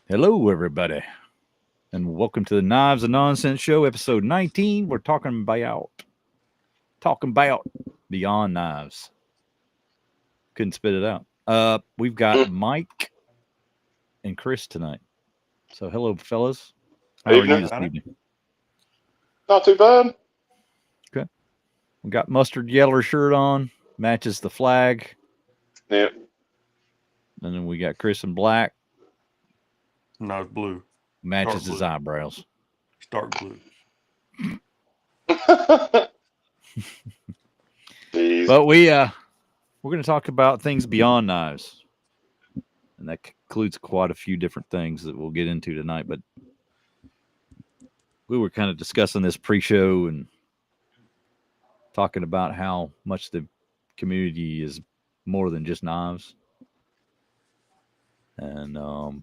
Hello, everybody, and welcome to the Knives and Nonsense Show, episode 19. We're talking about Beyond Knives. Couldn't spit it out. We've got Mike and Chris tonight. So, hello, fellas. How are you Evening. this evening? Not too bad. Okay. We got mustard yeller shirt on, matches the flag, Yeah. and then we got Chris in black, No, it's blue. matches Dark his blue. eyebrows. It's dark blue. Jeez. But we're going to talk about things beyond knives, and that includes quite a few different things that we'll get into tonight. But we were kind of discussing this pre-show and talking about how much the community is more than just knives, and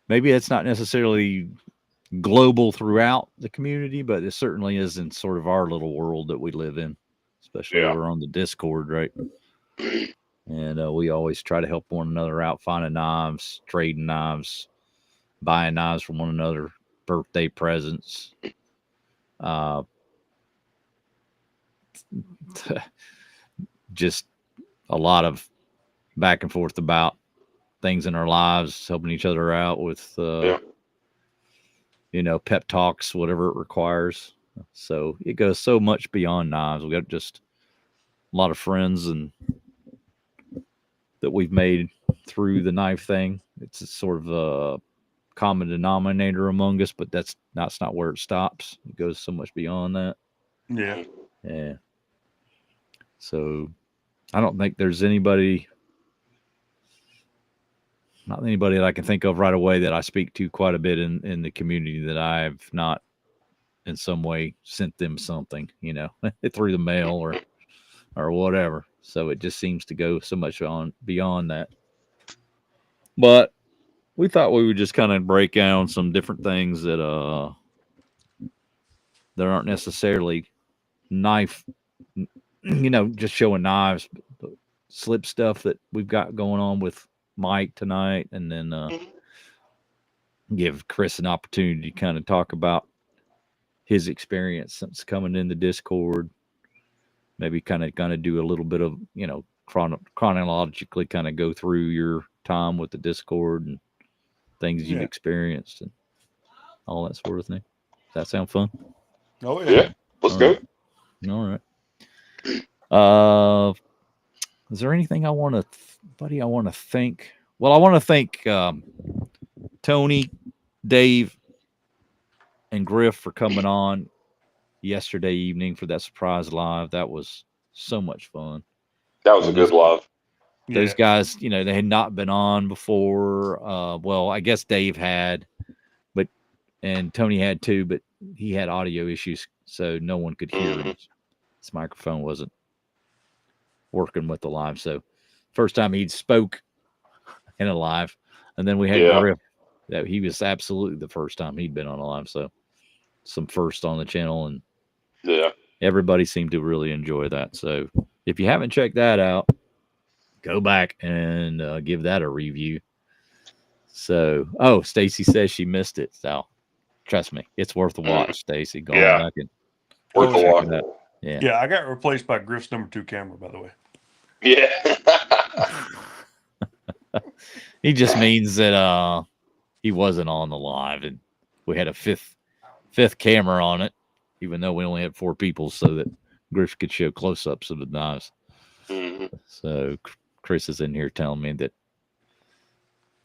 maybe it's not necessarily global throughout the community, but it certainly is in sort of our little world that we live in, especially Yeah. over on the Discord, right? And we always try to help one another out, finding knives, trading knives, buying knives from one another, birthday presents. Just a lot of back and forth about things in our lives, helping each other out with, Yeah. pep talks, whatever it requires. So it goes so much beyond knives. We got just a lot of friends and that we've made through the knife thing. It's a sort of a common denominator among us, but that's not where it stops. It goes so much beyond that. Yeah. Yeah. So I don't think there's anybody, not anybody that I can think of right away that I speak to quite a bit in the community that I've not in some way sent them something, through the mail or whatever. So it just seems to go so much on beyond that. But we thought we would just kind of break down some different things that aren't necessarily knife, just showing knives, but slip stuff that we've got going on with Mike tonight, and then give Chris an opportunity to kind of talk about his experience since coming in the Discord. Maybe kind of do a little bit of chronologically kind of go through your time with the Discord and things you've Yeah. experienced and all that sort of thing. Does that sound fun? Oh yeah. Yeah. Let's All go. right. All right. Is there anything I want to, buddy? I want to thank. Well, I want to thank Tony, Dave, and Griff for coming on yesterday evening for that surprise live. That was so much fun. That was a And good live. those Yeah. guys, they had not been on before. Well, I guess Dave had, and Tony had too, but he had audio issues, so no one could hear him. His microphone wasn't working with the live. So first time he'd spoke in a live, and then we had Yeah. Griff. That he was absolutely the first time he'd been on a live. So some first on the channel, and Yeah. everybody seemed to really enjoy that. So if you haven't checked that out, go back and give that a review. So, Stacy says she missed it. So trust me, it's worth a watch, Stacy. Go on Yeah. back and Worth Oh, a yeah. watch. check it out. Yeah. Yeah, I got replaced by Griff's #2 camera, by the way. Yeah. He just means that he wasn't on the live, and we had a fifth camera on it, even though we only had 4 people, so that Griff could show close-ups of the knives. Mhm. So Chris is in here telling me that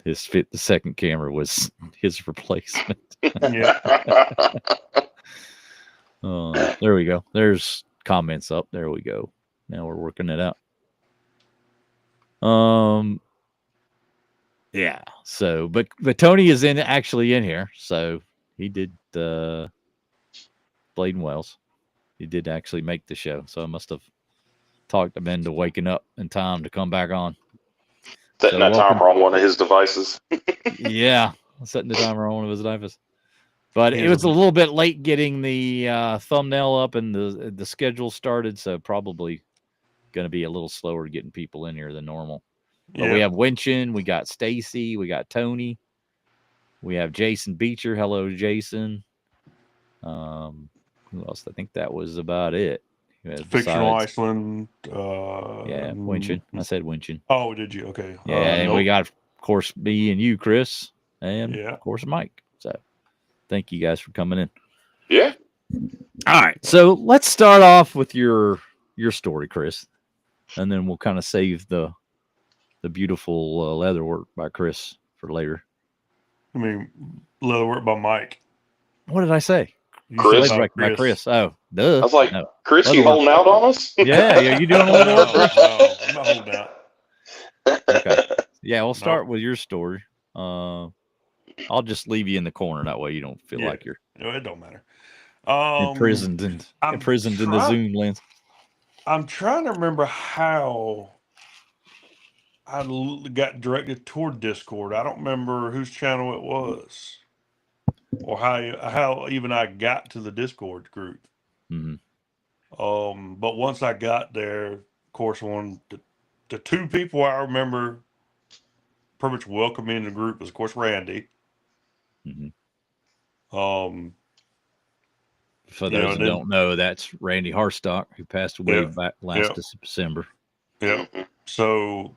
the second camera was his replacement. Yeah. There we go. There's comments up. There we go. Now we're working it out. Yeah. So, but Tony is actually in here. So he did Blade and Wells. He did actually make the show. So I must have talked him into waking up in time to come back on. Setting that welcome. timer on one of his devices. Yeah, setting the timer on one of his devices. But Yeah. it was a little bit late getting the thumbnail up and the schedule started, so probably going to be a little slower getting people in here than normal. But we have Winchin, we got Stacy, we got Tony, we have Jason Beecher. Hello, Jason. Who else? I think that was about it. Fictional Besides, Iceland. yeah, Winchin. I said Winchin. Oh, did you? Okay. Yeah, and we got, of course, me and you, Chris, and of course Mike. So, thank you guys for coming in. Yeah. All right, so let's start off with your story, Chris, and then we'll kind of save the beautiful leather work by Chris for later. I mean, leather work by Mike. What did I say? Chris? Leather work by Chris. Oh, duh. I was like, no. Chris, Leather you work. holding out on us? Yeah, you doing a leather work, Chris? No, I'm not holding out. Okay. Yeah, we'll start with your story. I'll just leave you in the corner. That way you don't feel like you're No, it don't matter. imprisoned in the Zoom lens. I'm trying to remember how I got directed toward Discord. I don't remember whose channel it was, or how even I got to the Discord group. Mm-hmm. But once I got there, of course, the two people I remember pretty much welcoming the group was, of course, Randy. Mm-hmm. For those who don't know, that's Randy Harstock, who passed away back last December. Yeah. So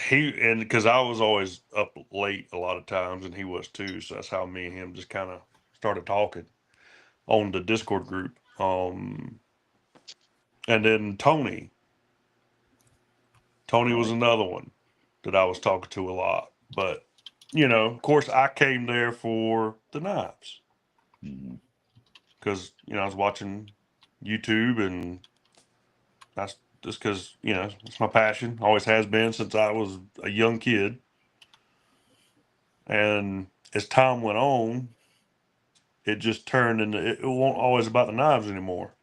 because I was always up late a lot of times, and he was too. So that's how me and him just kind of started talking on the Discord group. And then Tony was another one that I was talking to a lot. But, of course, I came there for the knives. Because, I was watching YouTube, and that's just because, it's my passion. Always has been since I was a young kid. And as time went on, it just turned into, it wasn't always about the knives anymore.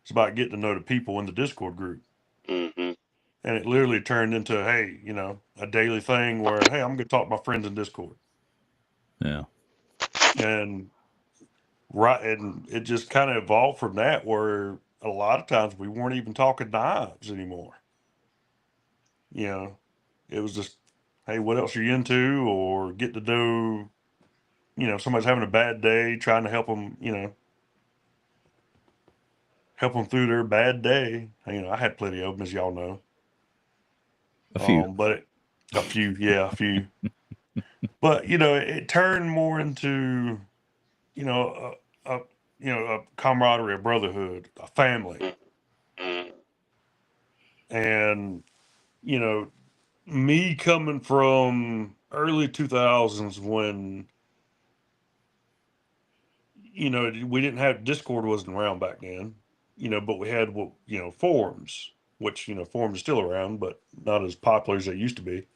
It's about getting to know the people in the Discord group. Mm-hmm. And it literally turned into, hey, a daily thing where, hey, I'm going to talk to my friends in Discord. Yeah. And it just kind of evolved from that, where a lot of times we weren't even talking knives anymore. It was just, hey, what else are you into? Or get to know, somebody's having a bad day, trying to help them, help them through their bad day. I had plenty of them, as y'all know. A few. A few. But, it turned more into, a camaraderie, a brotherhood, a family. Mm-hmm. And, me coming from early 2000s when, we didn't have, Discord wasn't around back then, but we had, forums, which, forums are still around, but not as popular as they used to be.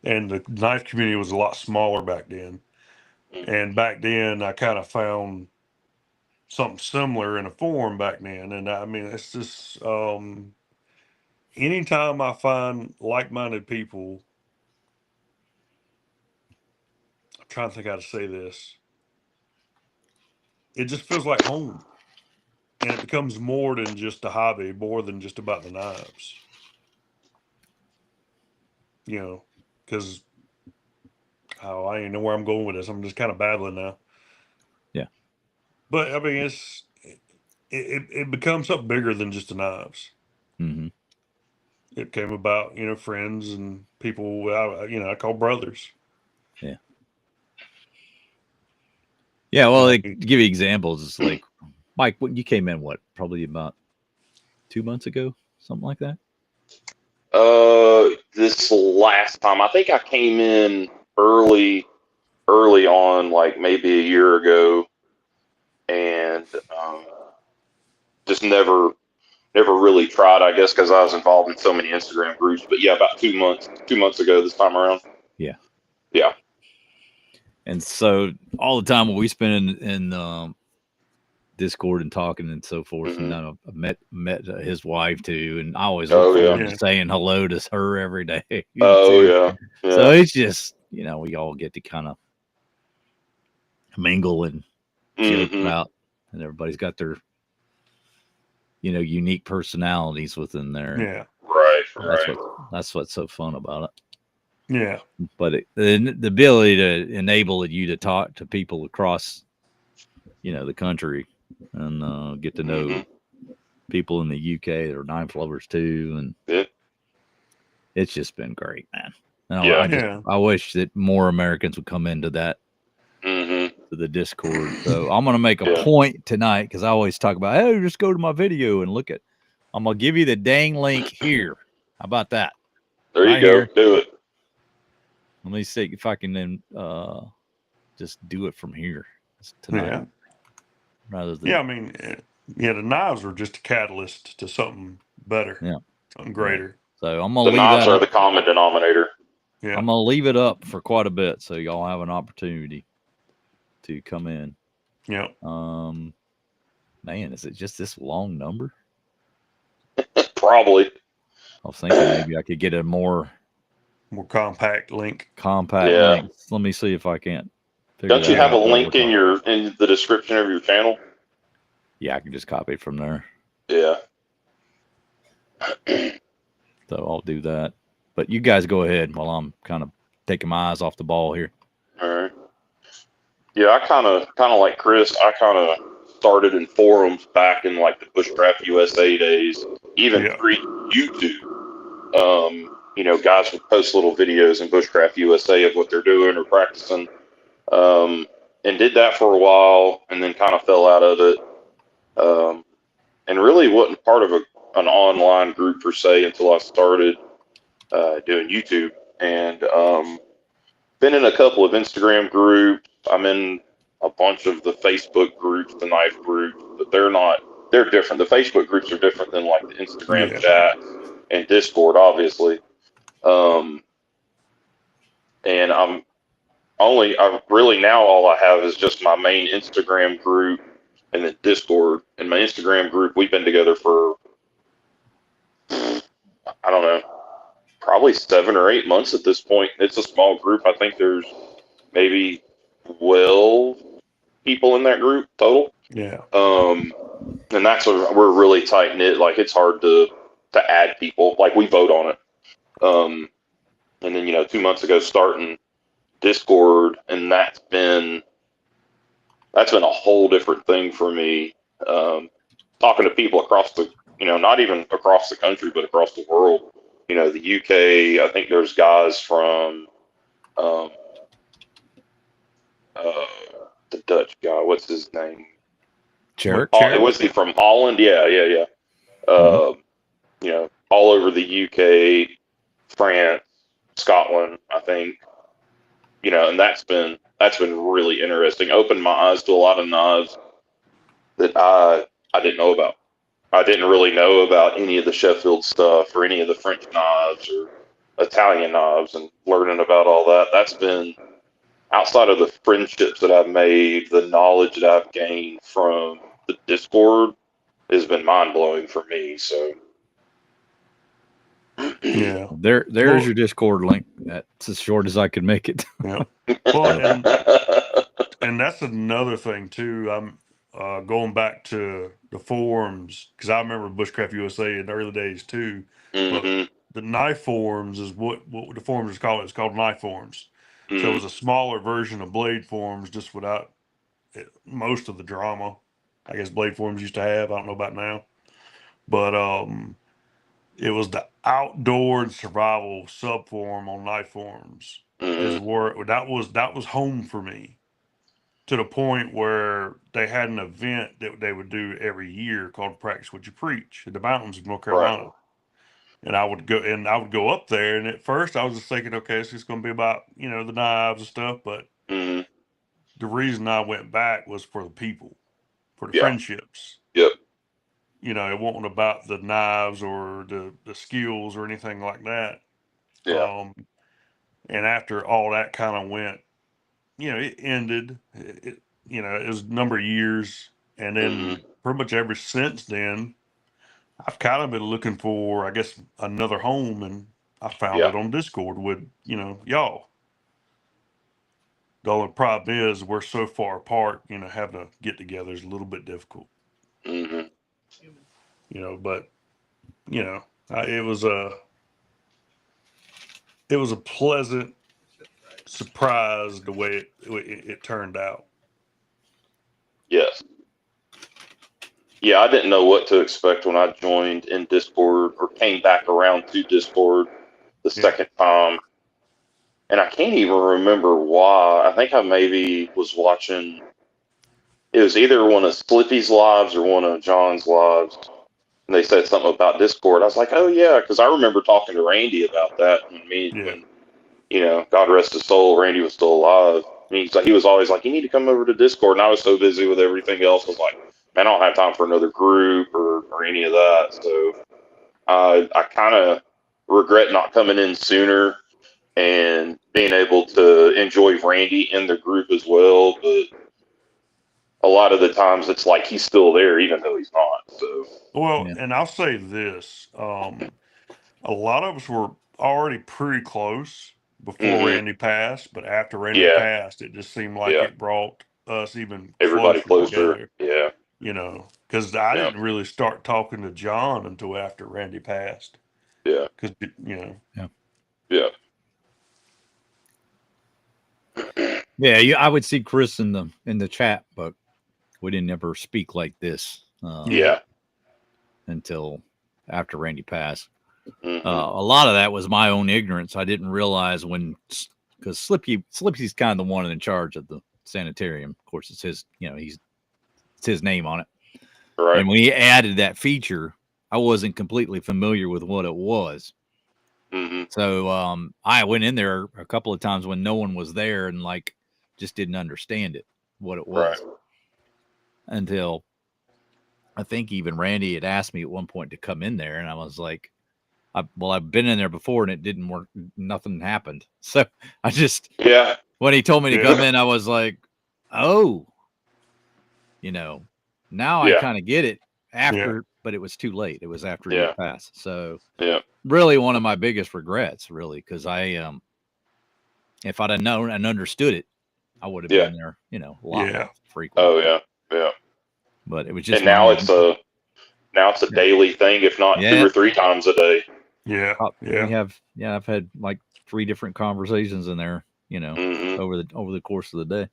And the knife community was a lot smaller back then. And back then I kind of found something similar in a forum back then. And I mean, it's just, anytime I find like-minded people, I'm trying to think how to say this. It just feels like home. And it becomes more than just a hobby, more than just about the knives. Because I ain't know where I'm going with this. I'm just kind of babbling now. Yeah. But I mean, it becomes something bigger than just the knives. Mm-hmm. It came about, friends and people I call brothers. Yeah. Yeah. Well, to give you examples, it's like, Mike, you came in probably about 2 months ago, something like that. This last time, I think I came in early on, like maybe a year ago, and just never really tried, I guess, because I was involved in so many Instagram groups. But yeah, about 2 months ago this time around. Yeah. Yeah. And so all the time when we spend in Discord and talking and so forth, Mm-hmm. and I met his wife too, and I always look forward to saying hello to her every day. Yeah. So it's just, we all get to kind of mingle and joke about, and everybody's got their unique personalities within there. Yeah. Right. That's what's so fun about it. Yeah. But the ability to enable you to talk to people across, the country and get to know people in the UK that are knife lovers too, and Yeah. it's just been great, man. And Yeah. I wish that more Americans would come into that to the Discord. So I'm gonna make a point tonight because I always talk about, hey, just go to my video and look at. I'm gonna give you the dang link here. How about that? There you Right go. here. Do it. Let me see if I can then just do it from here tonight. Yeah. Rather than I mean, the knives are just a catalyst to something better. Yeah. Something greater. So I'm gonna The leave knives that are up. the common denominator. Yeah. I'm gonna leave it up for quite a bit, so y'all have an opportunity to come in. Yeah. Man, is it just this long number? Probably. I was thinking maybe I could get a more compact link. link. Let me see if I can't. Don't you have a link in the description of your channel? Yeah, I can just copy it from there. Yeah. So I'll do that. But you guys go ahead while I'm kind of taking my eyes off the ball here. All right. Yeah, I kind of like Chris. I kind of started in forums back in like the Bushcraft USA days, even pre YouTube. Guys would post little videos in Bushcraft USA of what they're doing or practicing, and did that for a while, and then kind of fell out of it, and really wasn't part of an online group per se until I started doing YouTube, and been in a couple of Instagram groups. I'm in a bunch of the Facebook groups, the knife groups, but they're different. The Facebook groups are different than like the Instagram chat and Discord, obviously. And I really now all I have is just my main Instagram group and then Discord. And my Instagram group, we've been together for, I don't know, probably 7 or 8 months at this point. It's a small group. I think there's maybe 12 people in that group total. Yeah. And we're really tight knit. Like it's hard to add people. Like we vote on it. And then 2 months ago starting Discord, and that's been a whole different thing for me. Talking to people across the not even across the country, but across the world. The UK. I think there's guys from the Dutch guy. What's his name? Was he from Holland? Yeah. All over the UK, France, Scotland, I think. And that's been really interesting. Opened my eyes to a lot of knives that I didn't know about. I didn't really know about any of the Sheffield stuff or any of the French knives or Italian knives, and learning about all that. That's been outside of the friendships that I've made, the knowledge that I've gained from the Discord has been mind blowing for me. So yeah, there's your Discord link. That's as short as I could make it. Yeah. Well, and that's another thing too. I'm going back to the forums because I remember Bushcraft USA in the early days too. But the knife forums is what the forums is called. It's called knife forums. So it was a smaller version of blade forums, just without most of the drama. I guess blade forums used to have. I don't know about now, but it was the outdoor and survival sub forum on knife forums. Is where that was home for me, to the point where they had an event that they would do every year called Practice What You Preach in the mountains of North Carolina. Right. And I would go up there, and at first I was just thinking, okay, it's just going to be about the knives and stuff. But the reason I went back was for the people, for the friendships. Yep. It wasn't about the knives or the skills or anything like that. Yeah. And after all that kind of went, it ended. It was a number of years, and then pretty much ever since then, I've kind of been looking for, I guess, another home, and I found it on Discord with y'all. The only problem is we're so far apart. Having to get together is a little bit difficult. But it was it was a pleasant surprise the way it turned out. Yes. Yeah, I didn't know what to expect when I joined in Discord or came back around to Discord the second time. And I can't even remember why. I think I maybe was watching, it was either one of Slippy's lives or one of John's lives. And they said something about Discord. I was like, oh, yeah, because I remember talking to Randy about that when, you know, God rest his soul, Randy was still alive. And he was always like, you need to come over to Discord. And I was so busy with everything else. I was like, man, I don't have time for another group or any of that. So I kind of regret not coming in sooner and being able to enjoy Randy in the group as well. But a lot of the times it's like he's still there, even though he's not. So, well, and I'll say this: a lot of us were already pretty close before Randy passed, but after Randy passed, it just seemed like it brought us even everybody closer. together. Yeah, you know, because I didn't really start talking to John until after Randy passed. Yeah, because you know. Yeah. Yeah, I would see Chris in the chat, but we didn't ever speak like this. Until after Randy passed. A lot of that was my own ignorance. I didn't realize because Slippy's kind of the one in charge of the sanitarium. Of course, it's his. You know, it's his name on it. Right. And when he added that feature, I wasn't completely familiar with what it was. So I went in there a couple of times when no one was there and like just didn't understand it, what it was, until I think even Randy had asked me at one point to come in there, and I was like, I've been in there before and it didn't work. Nothing happened. So I just, when he told me to come in, I was like, oh, you know, now I kind of get it after, but it was too late. It was after he passed. So really one of my biggest regrets, really, because if I'd have known and understood it, I would have been there, you know, a lot more frequent. Oh yeah. But it was just, and now it's a daily thing, if not 2 or 3 times a day. I've had like 3 different conversations in there, you know, over the course of the day.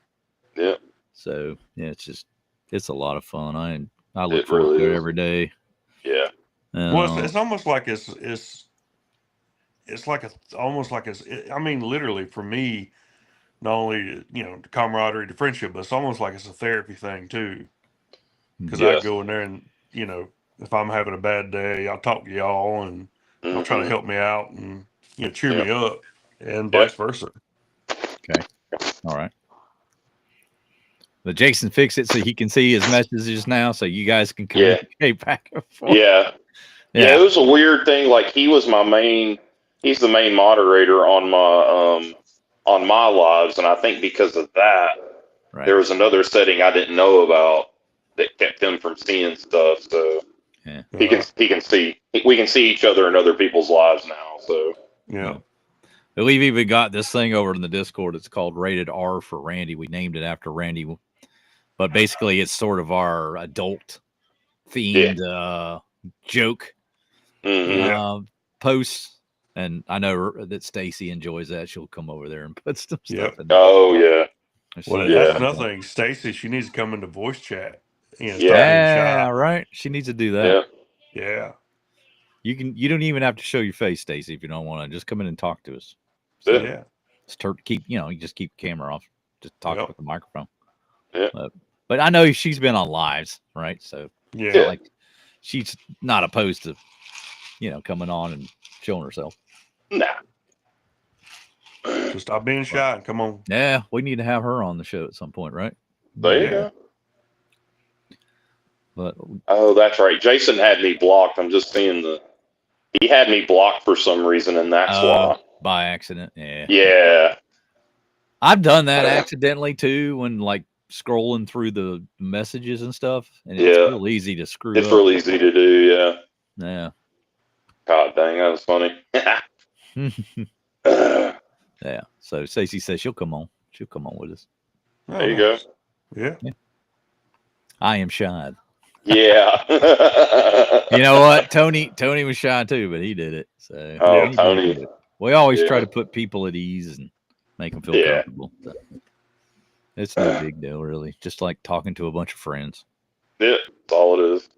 Yeah. So it's a lot of fun. I look forward to it every day. Yeah. Well, it's almost like it's like I mean, literally for me, not only, you know, the camaraderie, the friendship, but it's almost like it's a therapy thing too. Because I go in there and, you know, if I'm having a bad day, I'll talk to y'all and y'all try to help me out and, you know, cheer me up, and vice versa. Okay. All right. But Jason fixed it so he can see his messages now, so you guys can communicate back and forth. Yeah, it was a weird thing. Like he's the main moderator on my lives, and I think because of that, there was another setting I didn't know about that kept him from seeing stuff. So he can see, we can see each other in other people's lives now. So But we've even got this thing over in the Discord. It's called Rated R for Randy. We named it after Randy, but basically it's sort of our adult themed joke posts. And I know that Stacy enjoys that. She'll come over there and put some stuff in there. Oh yeah. Well, that's another thing. Stacy, she needs to come into voice chat. You know, right. She needs to do that. Yeah. You don't even have to show your face, Stacy, if you don't want to. Just come in and talk to us. So, Just you just keep the camera off. Just talk with the microphone. Yeah. But I know she's been on lives, right? So like she's not opposed to, you know, coming on and showing herself. Nah. Just stop being shy and come on. Yeah, we need to have her on the show at some point, right? There you go. But that's right. Jason had me blocked. I'm just seeing he had me blocked for some reason, and that's why. By accident. Yeah. Yeah. I've done that accidentally too, when like scrolling through the messages and stuff, and it's real easy to screw up. It's real easy to do, yeah. God dang, that was funny. Yeah. So Stacey says she'll come on. She'll come on with us. There you go. Yeah. I am shy. Yeah. You know what? Tony was shy too, but he did it. So Tony. We always try Yeah. to put people at ease and make them feel Yeah. comfortable. So it's no big deal, really. Just like talking to a bunch of friends. Yeah, that's all it is.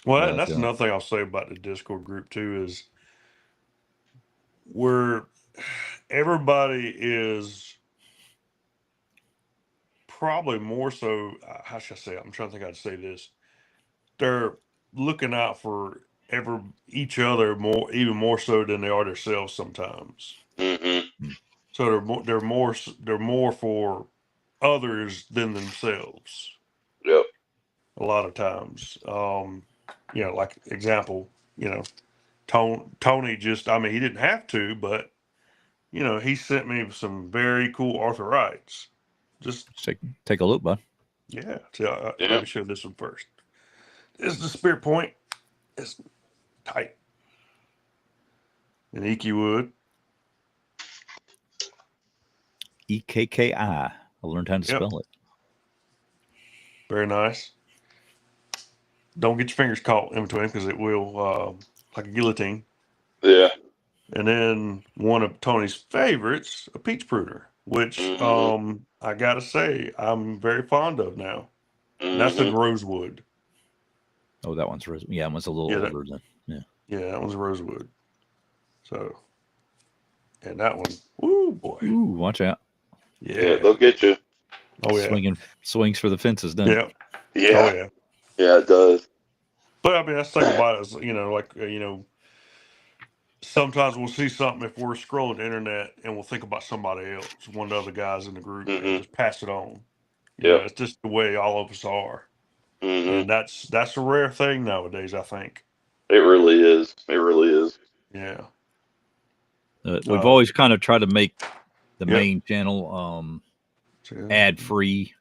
Well, But, and that's another thing I'll say about the Discord group too is where everybody is probably more so. How should I say it? I'm trying to think how to say this. They're looking out for each other more, even more so than they are themselves sometimes. Mm-hmm. So they're more for others than themselves. Yep. A lot of times, like example, Tony just, I mean, he didn't have to, but he sent me some very cool Arthur Wrights. Just take a look, bud. yeah. So Yeah. let me show this one first. This is the Spirit Point. It's tight. And Iki wood. EKKI. I learned how to spell it. Very nice. Don't get your fingers caught in between because it will, like a guillotine. Yeah. And then one of Tony's favorites, a peach pruner, which I gotta say I'm very fond of now. And that's the rosewood. Oh, that one's rose. Yeah, that one's a little older than. Yeah, that one's rosewood. So, and that one, woo boy. Ooh, watch out. Yeah, they'll get you. Oh yeah. Swings for the fences, doesn't it? Yeah. Oh yeah. Yeah, it does. But I mean, that's the thing about it is, sometimes we'll see something if we're scrolling the internet and we'll think about somebody else, one of the other guys in the group, and just pass it on. It's just the way all of us are. And that's a rare thing nowadays, I think. It really is. It really is. Yeah. We've always kind of tried to make the main channel ad free.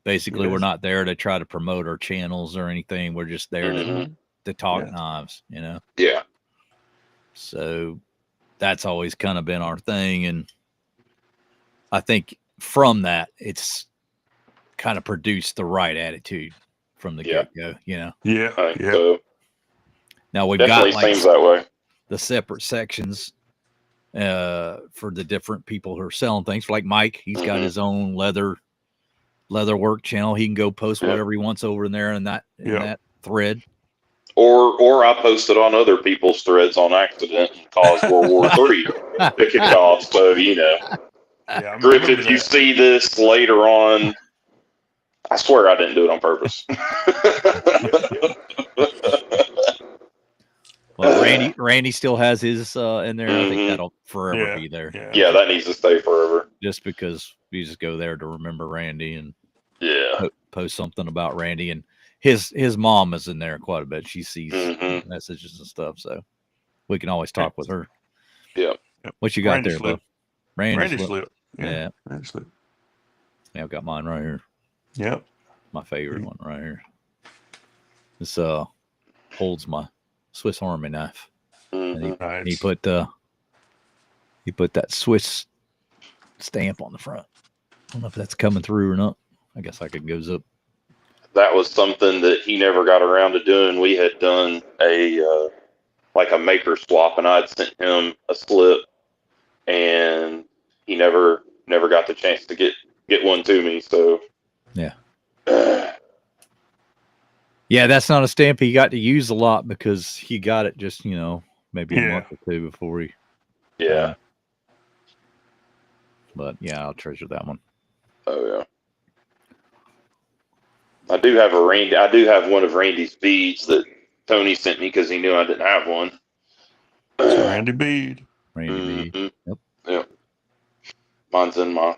Basically, we're not there to try to promote our channels or anything. We're just there to talk knives. Yeah. So that's always kind of been our thing, and I think from that, it's kind of produced the right attitude from the get-go, Yeah. So. Now we've definitely got seems that way. The separate sections for the different people who are selling things. Like Mike, he's got his own leather work channel. He can go post whatever he wants over in there in that thread. Or I posted on other people's threads on accident and caused World War III to kick off. So Griff, if you see this later on, I swear I didn't do it on purpose. Well, Randy still has his in there. I think that'll forever be there. Yeah, that needs to stay forever. Just because you just go there to remember Randy and post something about Randy, and his mom is in there quite a bit. She sees messages and stuff, so we can always talk with her. Yeah. What you got there, bud? Randy slip. Yeah. Randy slip. Yeah, I've got mine right here. Yep. My favorite one right here. This holds my Swiss Army knife. And he put that Swiss stamp on the front. I don't know if that's coming through or not. I guess I could goes up. That was something that he never got around to doing. We had done a maker swap, and I'd sent him a slip, and he never got the chance to get one to me. So yeah, that's not a stamp he got to use a lot because he got it just maybe a month or two before he. Yeah. But yeah, I'll treasure that one. Oh yeah. I do have one of Randy's beads that Tony sent me because he knew I didn't have one. It's Randy bead. Randy bead. Yep. Yep. Mine's in my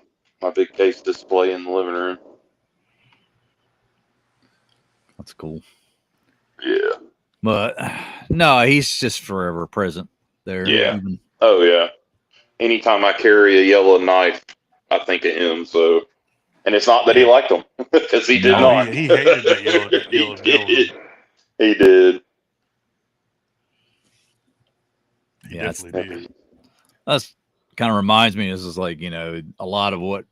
big case display in the living room. That's cool. Yeah. But no, he's just forever present there. Yeah. Oh yeah. Anytime I carry a yellow knife, I think of him. So, and it's not that he liked them because he did not. He hated that yellow. He did. Yeah, that's kind of reminds me. This is like a lot of what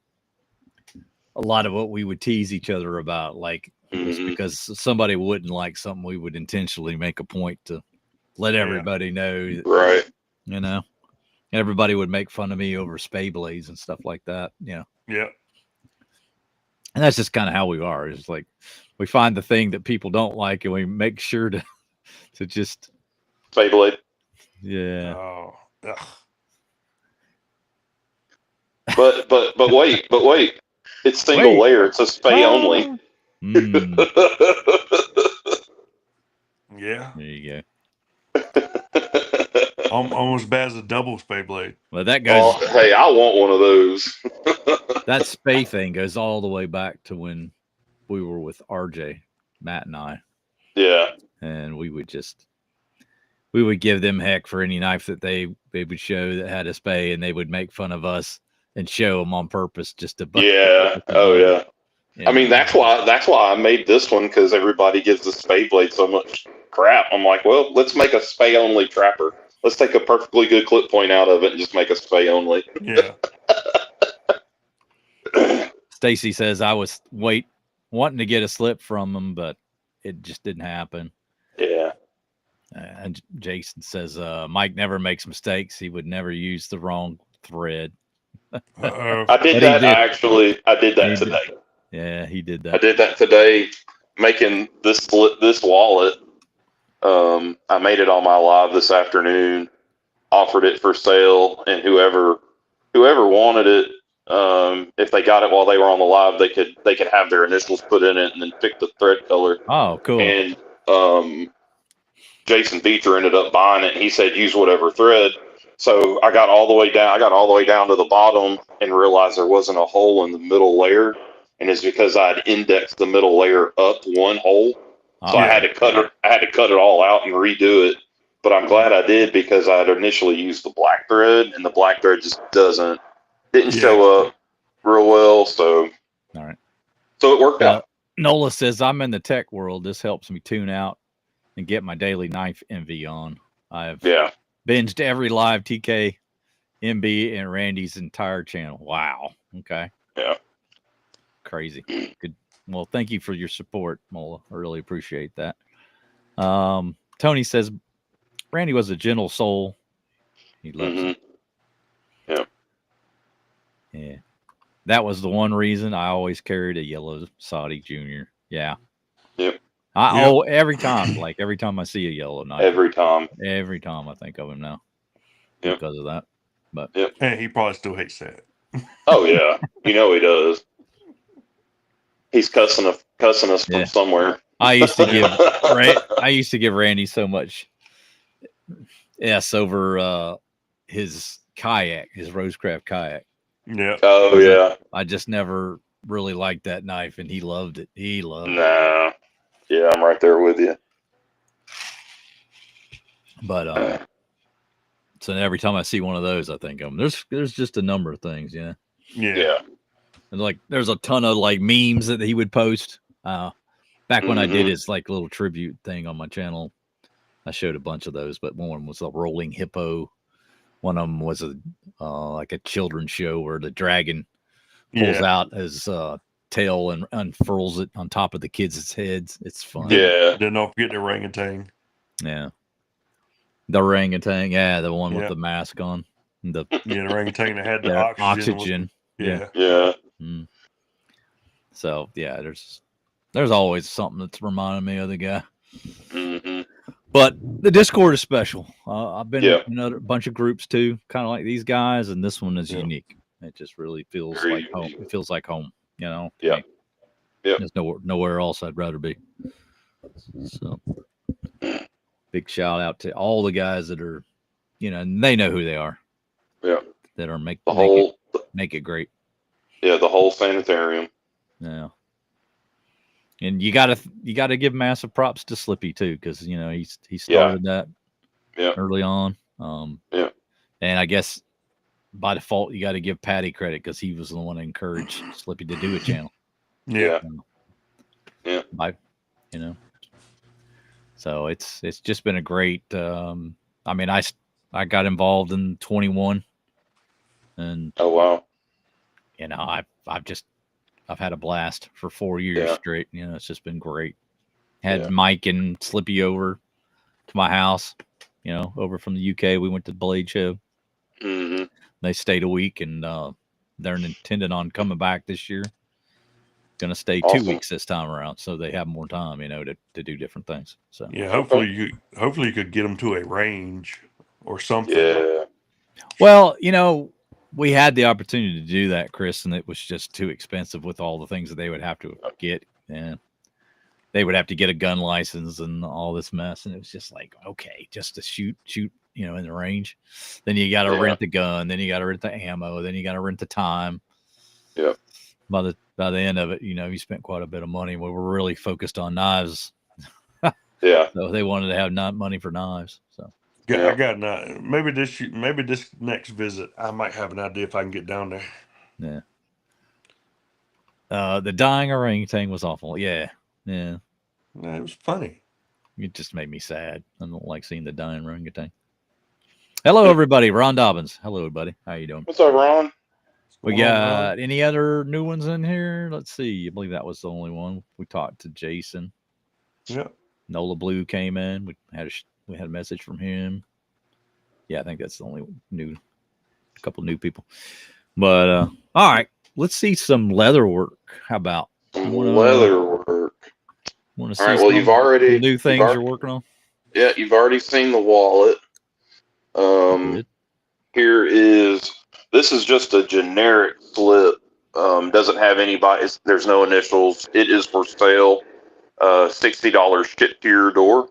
we would tease each other about, like just because somebody wouldn't like something, we would intentionally make a point to let everybody know that, Right. you know, everybody would make fun of me over spay blades and stuff like that. You know, Yeah. and that's just kind of how we are. It's like we find the thing that people don't like, and we make sure to just Beyblade. yeah. Oh. Ugh. But wait. It's single Wait. layer. It's a spay only. Mm, Yeah. there you go. Almost as bad as a double spay blade. Well, that guy's Hey, I want one of those. that spay thing goes all the way back to when we were with RJ, Matt, and I, Yeah. and we would give them heck for any knife that they would show that had a spay, and they would make fun of us and show them on purpose just to Yeah. Oh yeah. You I mean, know. that's why I made this one, because everybody gives the spay blade so much crap. I'm like, well, let's make a spay only trapper. Let's take a perfectly good clip point out of it and just make a spay only. Yeah. Stacy says I was wanting to get a slip from him, but it just didn't happen. Yeah. And Jason says Mike never makes mistakes. He would never use the wrong thread. I did But that. he did. I did that He did. today. Yeah, he did I that. did that today, making this wallet. I made it on my live this afternoon, offered it for sale, and whoever wanted it, if they got it while they were on the live, they could have their initials put in it and then pick the thread color. Oh, cool. And Jason Beecher ended up buying it. And he said use whatever thread. So I got all the way down to the bottom and realized there wasn't a hole in the middle layer, and it's because I'd indexed the middle layer up one hole. So I had to cut it all out and redo it. But I'm glad I did, because I had initially used the black thread, and the black thread just didn't show up real well. So all right. So it worked out. Nola says I'm in the tech world. This helps me tune out and get my daily knife envy on. I've binged every live TK, MB, and Randy's entire channel. Wow. Okay. Yeah. Crazy. Good. Well, thank you for your support, Mola. I really appreciate that. Tony says Randy was a gentle soul. He loves it. Yeah. Yeah. That was the one reason I always carried a yellow Saudi Junior. Yeah. Yep. Every time I see a yellow knife. Every time I think of him now. Yep. Because of that. But and he probably still hates that. Oh yeah. He does. He's cussing us from somewhere. I used to give Randy so much S over his kayak, his Rosecraft kayak. Yeah. Oh yeah. I just never really liked that knife, and he loved it. He loved it. Nah. Yeah, I'm right there with you. But so every time I see one of those, I think of him. There's just a number of things, yeah. Yeah. And like there's a ton of like memes that he would post. Back when I did his like little tribute thing on my channel, I showed a bunch of those, but one was a rolling hippo. One of them was like a children's show where the dragon pulls out his tail and unfurls it on top of the kids' heads. It's fun. Yeah. Then don't forget the orangutan. Yeah. The orangutan, the one with the mask on. The orangutan that had the oxygen. Yeah. Mm. So there's always something that's reminding me of the guy. Mm-hmm. But the Discord is special. I've been in another bunch of groups too, kind of like these guys, and this one is unique. It just really feels like home. It feels like home, you know. Yeah. Yeah. There's nowhere else I'd rather be. So big shout out to all the guys that are, and they know who they are. Yeah. That are make it great. Yeah, the whole sanitarium. Yeah. And you gotta give massive props to Slippy too, because he started that early on. And I guess by default you got to give Patty credit because he was the one that encouraged Slippy to do a channel. Yeah. So it's just been a great. I mean, I got involved in 21, and oh wow, I've had a blast for 4 years straight. It's just been great. Had Mike and Slippy over to my house, over from the UK. We went to the Blade Show. Mm-hmm. They stayed a week, and they're intending on coming back this year. Going to stay 2 Awesome. weeks this time around, so they have more time, to do different things. So Yeah, hopefully you could get them to a range or something. Yeah. well, we had the opportunity to do that, Chris, and it was just too expensive with all the things that they would have to get. And they would have to get a gun license and all this mess. And it was just like, okay, just to shoot, in the range. Then you got to rent the gun. Then you got to rent the ammo. Then you got to rent the time. Yeah. By the end of it, you spent quite a bit of money. We were really focused on knives. Yeah. So they wanted to have money for knives. So I got maybe this next visit I might have an idea if I can get down there. Yeah. The dying orangutan was awful. Yeah. Yeah. It was funny. It just made me sad. I don't like seeing the dying orangutan. Hello, everybody. Ron Dobbins. Hello, buddy. How you doing? What's up, Ron? We got any other new ones in here? Let's see. I believe that was the only one. We talked to Jason. Yeah. Nola Blue came in. We had a message from him. Yeah, I think that's the only a couple new people. But all right, let's see some leather work. How about leather work? Want to see all right, well, some new things you're working on? Yeah, you've already seen the wallet. This is just a generic slip. Doesn't have anybody. There's no initials. It is for sale. $60 shipped to your door.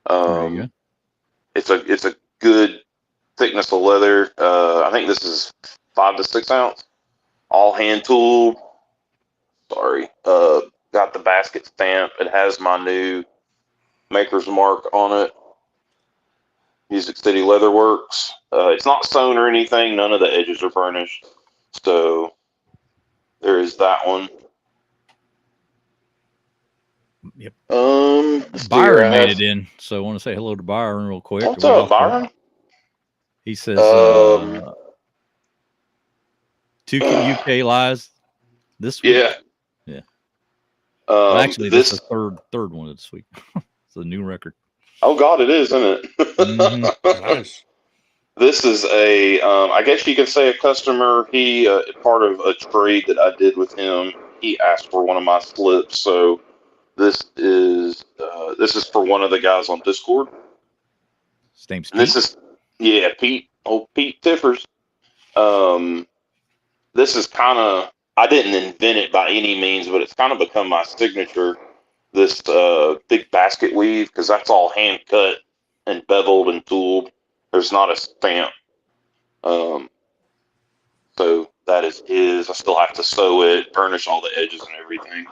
There you go. It's a good thickness of leather. I think this is 5 to 6 ounce. All hand tooled. Sorry. Got the basket stamp. It has my new maker's mark on it. Music City Leatherworks. It's not sewn or anything. None of the edges are burnished. So there is that one. Yep. Byron made it in, so I want to say hello to Byron real quick. What's up, Byron? He says 2 UK lives this week. Yeah. Actually, this is third one this week. It's a new record. Oh God, it is, isn't it? Mm-hmm. Nice. This is I guess you could say a customer. He part of a trade that I did with him. He asked for one of my slips, so this is for one of the guys on Discord. His name's Pete. This is Pete. Old Pete Tiffers. This is kind of, I didn't invent it by any means, but it's kind of become my signature. This big basket weave, because that's all hand cut and beveled and tooled. There's not a stamp. So that is his. I still have to sew it, burnish all the edges and everything.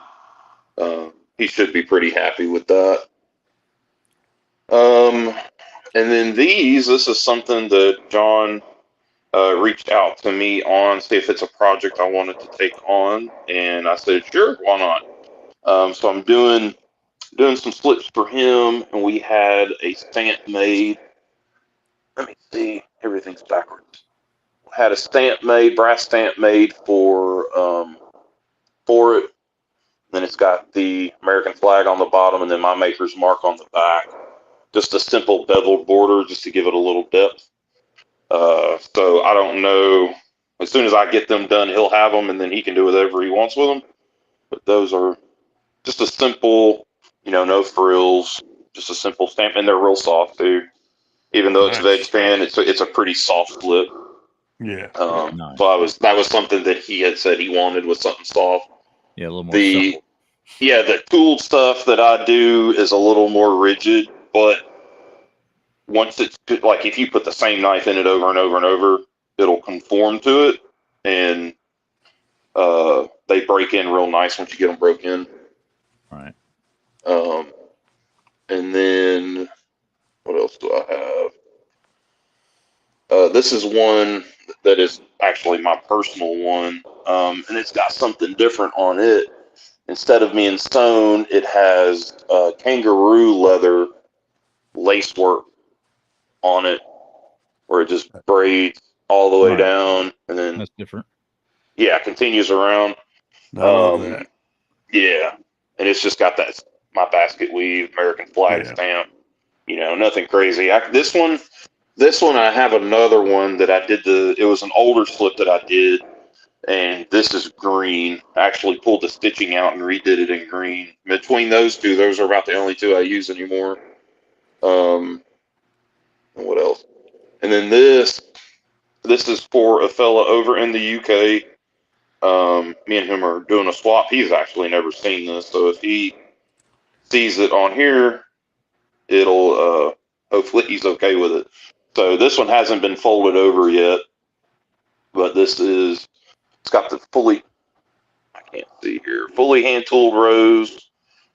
He should be pretty happy with that. And then this is something that John reached out to me on, see if it's a project I wanted to take on, and I said, sure, why not? So I'm doing some slips for him, and we had a stamp made. Let me see, everything's backwards. Had a stamp made, brass stamp made for it. Then it's got the American flag on the bottom, and then my maker's mark on the back. Just a simple beveled border, just to give it a little depth. So I don't know. As soon as I get them done, he'll have them, and then he can do whatever he wants with them. But those are just a simple, no frills, just a simple stamp, and they're real soft too. Even though it's veg fan, it's a pretty soft slip. Yeah. Nice. So that was something that he had said he wanted, was something soft. Yeah, a little more supple. Yeah, the tooled stuff that I do is a little more rigid, but once it's like, if you put the same knife in it over and over and over, it'll conform to it, and they break in real nice once you get them broke in. Right. And then what else do I have? This is one that is actually my personal one, and it's got something different on it. Instead of being sewn, it has kangaroo leather lace work on it, where it just braids all the way down, and then that's different. Yeah, continues around. I love that. Yeah, and it's just got my basket weave American flag stamp. Nothing crazy. This one, I have another one that I did. It was an older slip that I did, and this is green. I actually pulled the stitching out and redid it in green. Between those two, those are about the only two I use anymore. What else? And then this is for a fella over in the UK. Me and him are doing a swap. He's actually never seen this, so if he sees it on here, it'll hopefully he's okay with it. So this one hasn't been folded over yet, but it's got the I can't see here, fully hand tooled rose,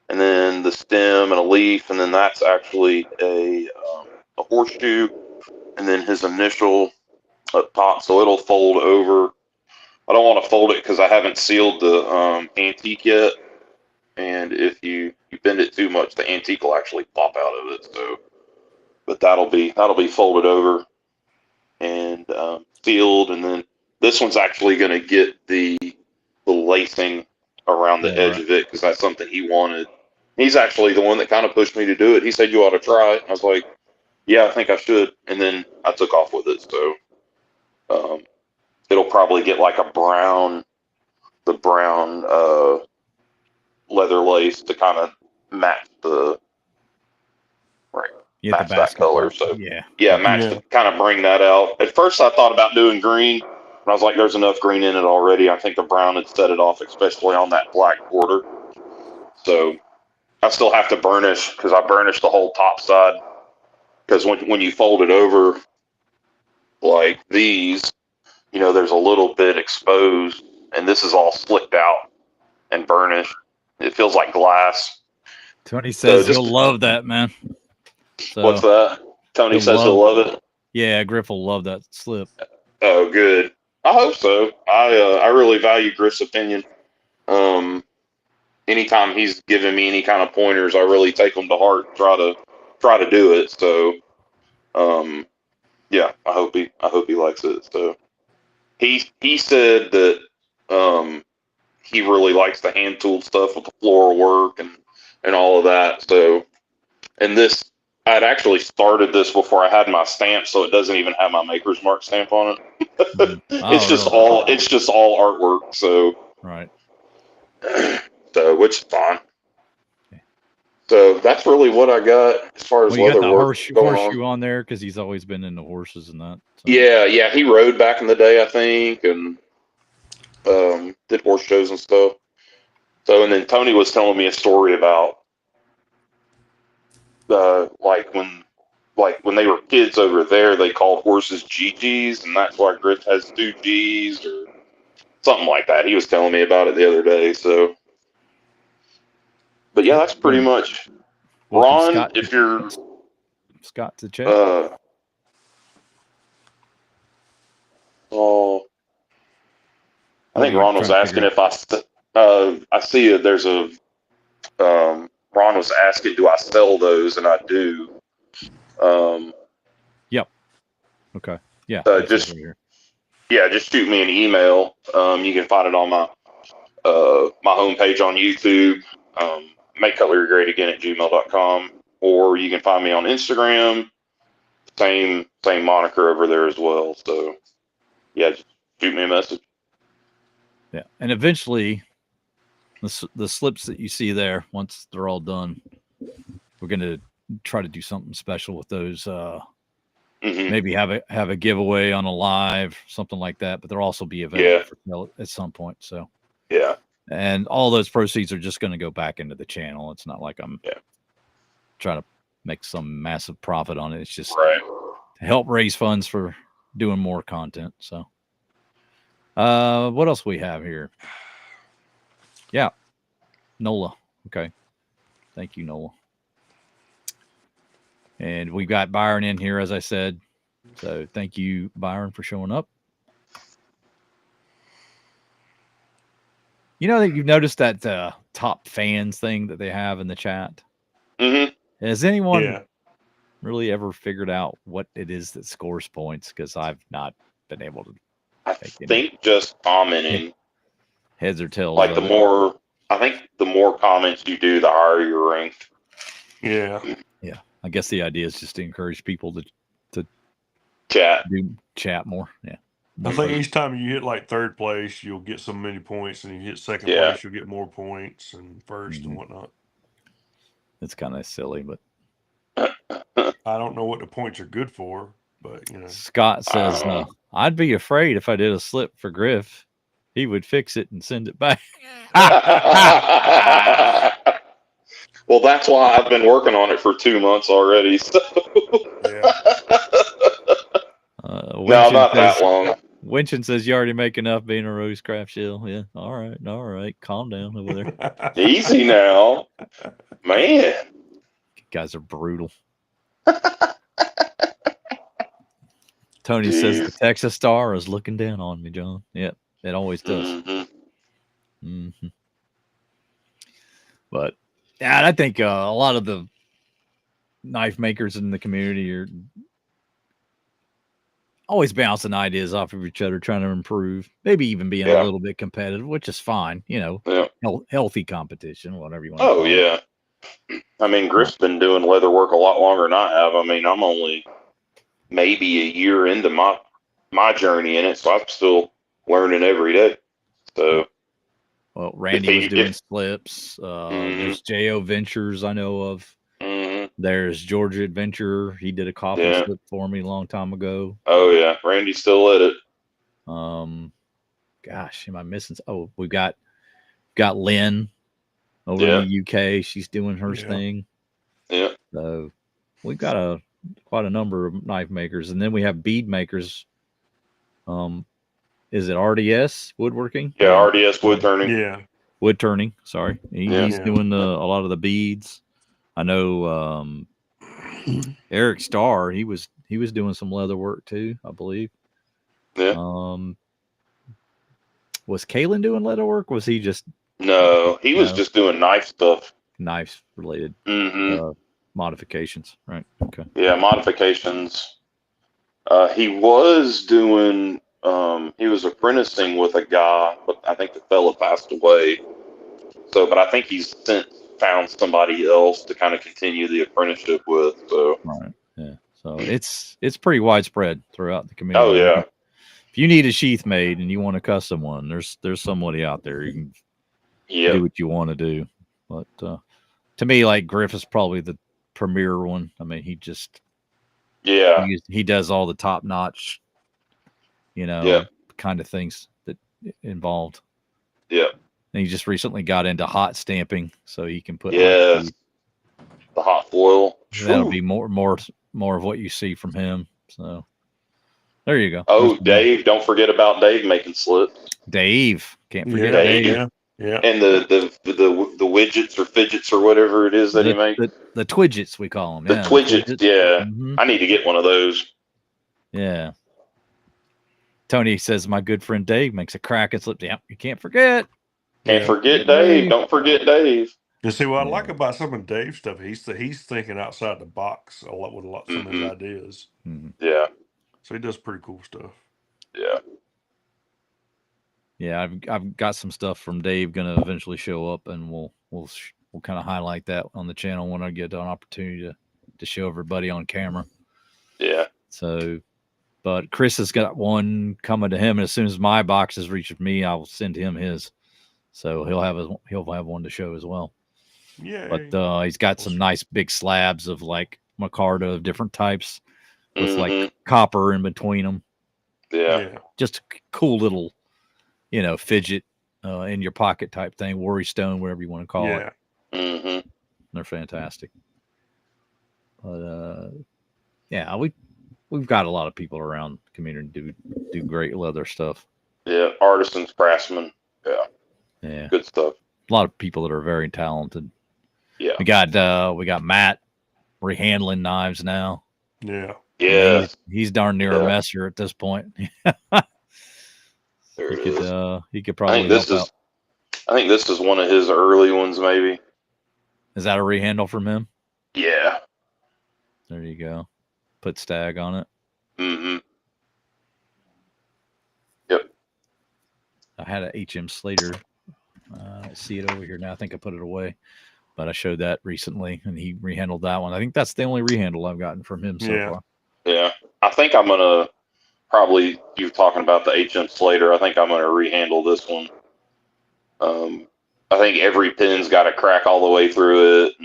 and then the stem and a leaf, and then that's actually a horseshoe, and then his initial up top, so it'll fold over. I don't want to fold it because I haven't sealed the antique yet, and if you bend it too much, the antique will actually pop out of it. So, but that'll be folded over and sealed, and then this one's actually going to get the lacing around the edge of it because that's something he wanted. He's actually the one that kind of pushed me to do it. He said you ought to try it. I was like, yeah, I think I should, and then I took off with it. So it'll probably get like the brown leather lace to kind of match the match that color. So match to kind of bring that out. At first, I thought about doing green, and I was like, "There's enough green in it already." I think the brown would set it off, especially on that black border. So I still have to burnish because I burnished the whole top side. Because when you fold it over like these, there's a little bit exposed, and this is all slicked out and burnished. It feels like glass. Tony says you'll love that, man. So, what's that? Tony says he'll love it. Yeah, Griff will love that slip. Oh, good. I hope so. I really value Griff's opinion. Anytime he's giving me any kind of pointers, I really take them to heart. Try to do it. So, yeah, I hope he likes it. So, he said that he really likes the hand tooled stuff with the floral work and all of that. So, and this, I'd actually started this before I had my stamp, so it doesn't even have my maker's mark stamp on it. It's just all artwork. So right. So which is fine. Okay. So that's really what I got as far as leather work horseshoe on there because he's always been into horses and that. So. Yeah, he rode back in the day, I think, and did horse shows and stuff. So, and then Tony was telling me a story about when they were kids over there, they called horses GGs, and that's why Griff has 2 G's or something like that. He was telling me about it the other day. So, but yeah, that's pretty much. Ron, Scott, if you're Scott to check. I think Ron was asking if I see it. There's a Ron was asking, do I sell those? And I do. Yep. Okay. Yeah. Just shoot me an email. You can find it on my homepage on YouTube. Make cutlery great again at gmail.com, or you can find me on Instagram. Same moniker over there as well. So yeah, just shoot me a message. Yeah, and eventually, the slips that you see there, once they're all done, we're gonna try to do something special with those. Maybe have a giveaway on a live, something like that. But there'll also be available for sale at some point. So yeah, and all those proceeds are just going to go back into the channel. It's not like I'm trying to make some massive profit on it. It's just to help raise funds for doing more content. So. What else we have here? Yeah. Nola. Okay. Thank you, Nola. And we've got Byron in here, as I said. So thank you, Byron, for showing up. You know that you've noticed that top fans thing that they have in the chat? Mm-hmm. Has anyone really ever figured out what it is that scores points? Because I've not been able to. I think just commenting. Heads or tails. Like the more comments you do, the higher you rank. Yeah. Yeah. I guess the idea is just to encourage people to chat more. Yeah. I think each time you hit like third place, you'll get so many points, and you hit second Yeah. place, you'll get more points, and 1st and whatnot. It's kind of silly, but I don't know what the points are good for, but you know. Scott says, I'd be afraid if I did a slip for Griff. He would fix it and send it back. Well, that's why I've been working on it for 2 months already. So. Yeah. No, not that long. Winchin says you already make enough being a Rosecraft shill. Yeah. All right. Calm down over there. Easy now. Man. You guys are brutal. Tony says the Texas Star is looking down on me, John. Yep, it always does. But yeah, I think a lot of the knife makers in the community are always bouncing ideas off of each other, trying to improve, maybe even being a little bit competitive, which is fine. You know, healthy competition, whatever you want to call it. Oh, yeah. I mean, Griff's been doing leather work a lot longer than I have. I mean, I'm only maybe a year into my journey in it, so I'm still learning every day. So, well, Randy was doing slips. There's Jo Ventures I know of. There's Georgia Adventure. He did a coffin slip for me a long time ago. Oh yeah, Randy's still at it. Gosh, am I missing? Oh, we've got Lynn over in the UK. She's doing her thing. Yeah. So we've got quite a number of knife makers, and then we have bead makers. Is it RDS Woodworking? Yeah, RDS Wood Turning. Yeah, Wood Turning. Sorry, he's doing a lot of the beads. I know Eric Starr. He was doing some leather work too, I believe. Yeah. Was Kalen doing leather work? Was he just? No, he was just doing knife stuff. Knife related modifications, right? Okay. Yeah, modifications. He was doing. He was apprenticing with a guy, but I think the fella passed away. So, but I think he's since found somebody else to kind of continue the apprenticeship with. So. Right. Yeah. So it's pretty widespread throughout the community. Oh yeah. If you need a sheath made and you want a custom one, there's somebody out there you can do what you want to do. But to me, like Griff is probably the premier one. I mean, he just he does all the top notch, kind of things that involved. Yeah. And he just recently got into hot stamping, so he can put the hot foil. That'll be more of what you see from him. So there you go. Oh, Dave! Don't forget about Dave making slips. Dave, can't forget Dave. Yeah. And the widgets or fidgets or whatever it is that he makes. The twidgets we call them. The twidgets. Yeah. I need to get one of those. Yeah. Tony says my good friend Dave makes a cracking slip. Yeah, you can't forget. Can't forget Dave. Don't forget Dave. You see what I like about some of Dave's stuff? He's thinking outside the box a lot with some of his ideas. Yeah. So he does pretty cool stuff. Yeah. Yeah, I've got some stuff from Dave going to eventually show up, and we'll kind of highlight that on the channel when I get an opportunity to show everybody on camera. Yeah. So, but Chris has got one coming to him, and as soon as my boxes reach me, I'll send him his. So he'll have one to show as well. Yeah. But he's got some nice big slabs of like micarta of different types with like copper in between them. Yeah. Just a cool little, fidget in your pocket type thing, worry stone, whatever you want to call it. Mm-hmm. They're fantastic. But yeah, we've got a lot of people around the community do great leather stuff. Yeah, artisans, craftsmen. Yeah, good stuff. A lot of people that are very talented. Yeah, we got Matt rehandling knives now. Yeah. Yeah, he's darn near a messer at this point. He could probably help out. I think this is one of his early ones, maybe. Is that a rehandle from him? Yeah. There you go. Put stag on it. Mm-hmm. Yep. I had a HM Slater. I see it over here now. I think I put it away. but I showed that recently, and he rehandled that one. I think that's the only rehandle I've gotten from him so far. Yeah, I think I'm gonna probably. You're talking about the HM Slater. I think I'm gonna rehandle this one. I think every pin's got a crack all the way through it.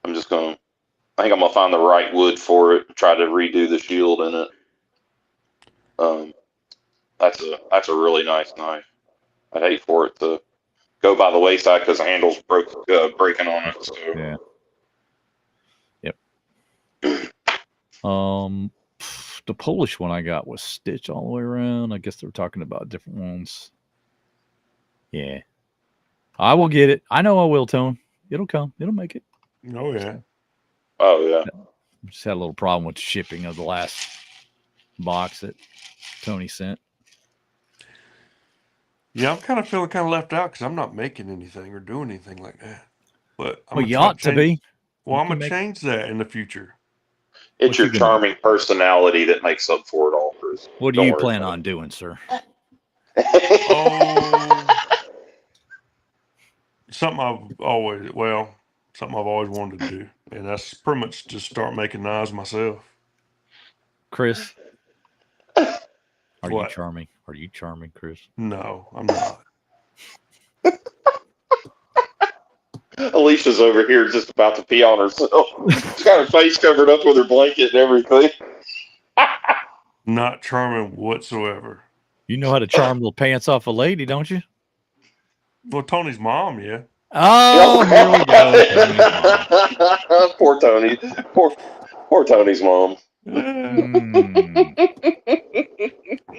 I think I'm gonna find the right wood for it. Try to redo the shield in it. That's a really nice knife. I'd hate for it to go by the wayside because the handle's breaking on it. So. Yeah. Yep. The Polish one I got was stitched all the way around. I guess they were talking about different ones. Yeah. I will get it. I know I will, Tone. It'll come. It'll make it. Oh, yeah. Oh, yeah. Just had a little problem with the shipping of the last box that Tony sent. Yeah, I'm kind of feeling kind of left out because I'm not making anything or doing anything like that. But Well, you ought to be. Well, I'm going to change that in the future. It's your charming personality that makes up for it all, Bruce. What do you plan on doing, sir? Something I've always wanted to do, and that's pretty much just start making knives myself. Chris, you charming? Are you charming, Chris? No, I'm not. Alicia's over here just about to pee on herself. She's got her face covered up with her blanket and everything. Not charming whatsoever. You know how to charm the pants off a lady, don't you? Well, Tony's mom, yeah. Oh, here we go. Poor Tony. Poor Tony's mom.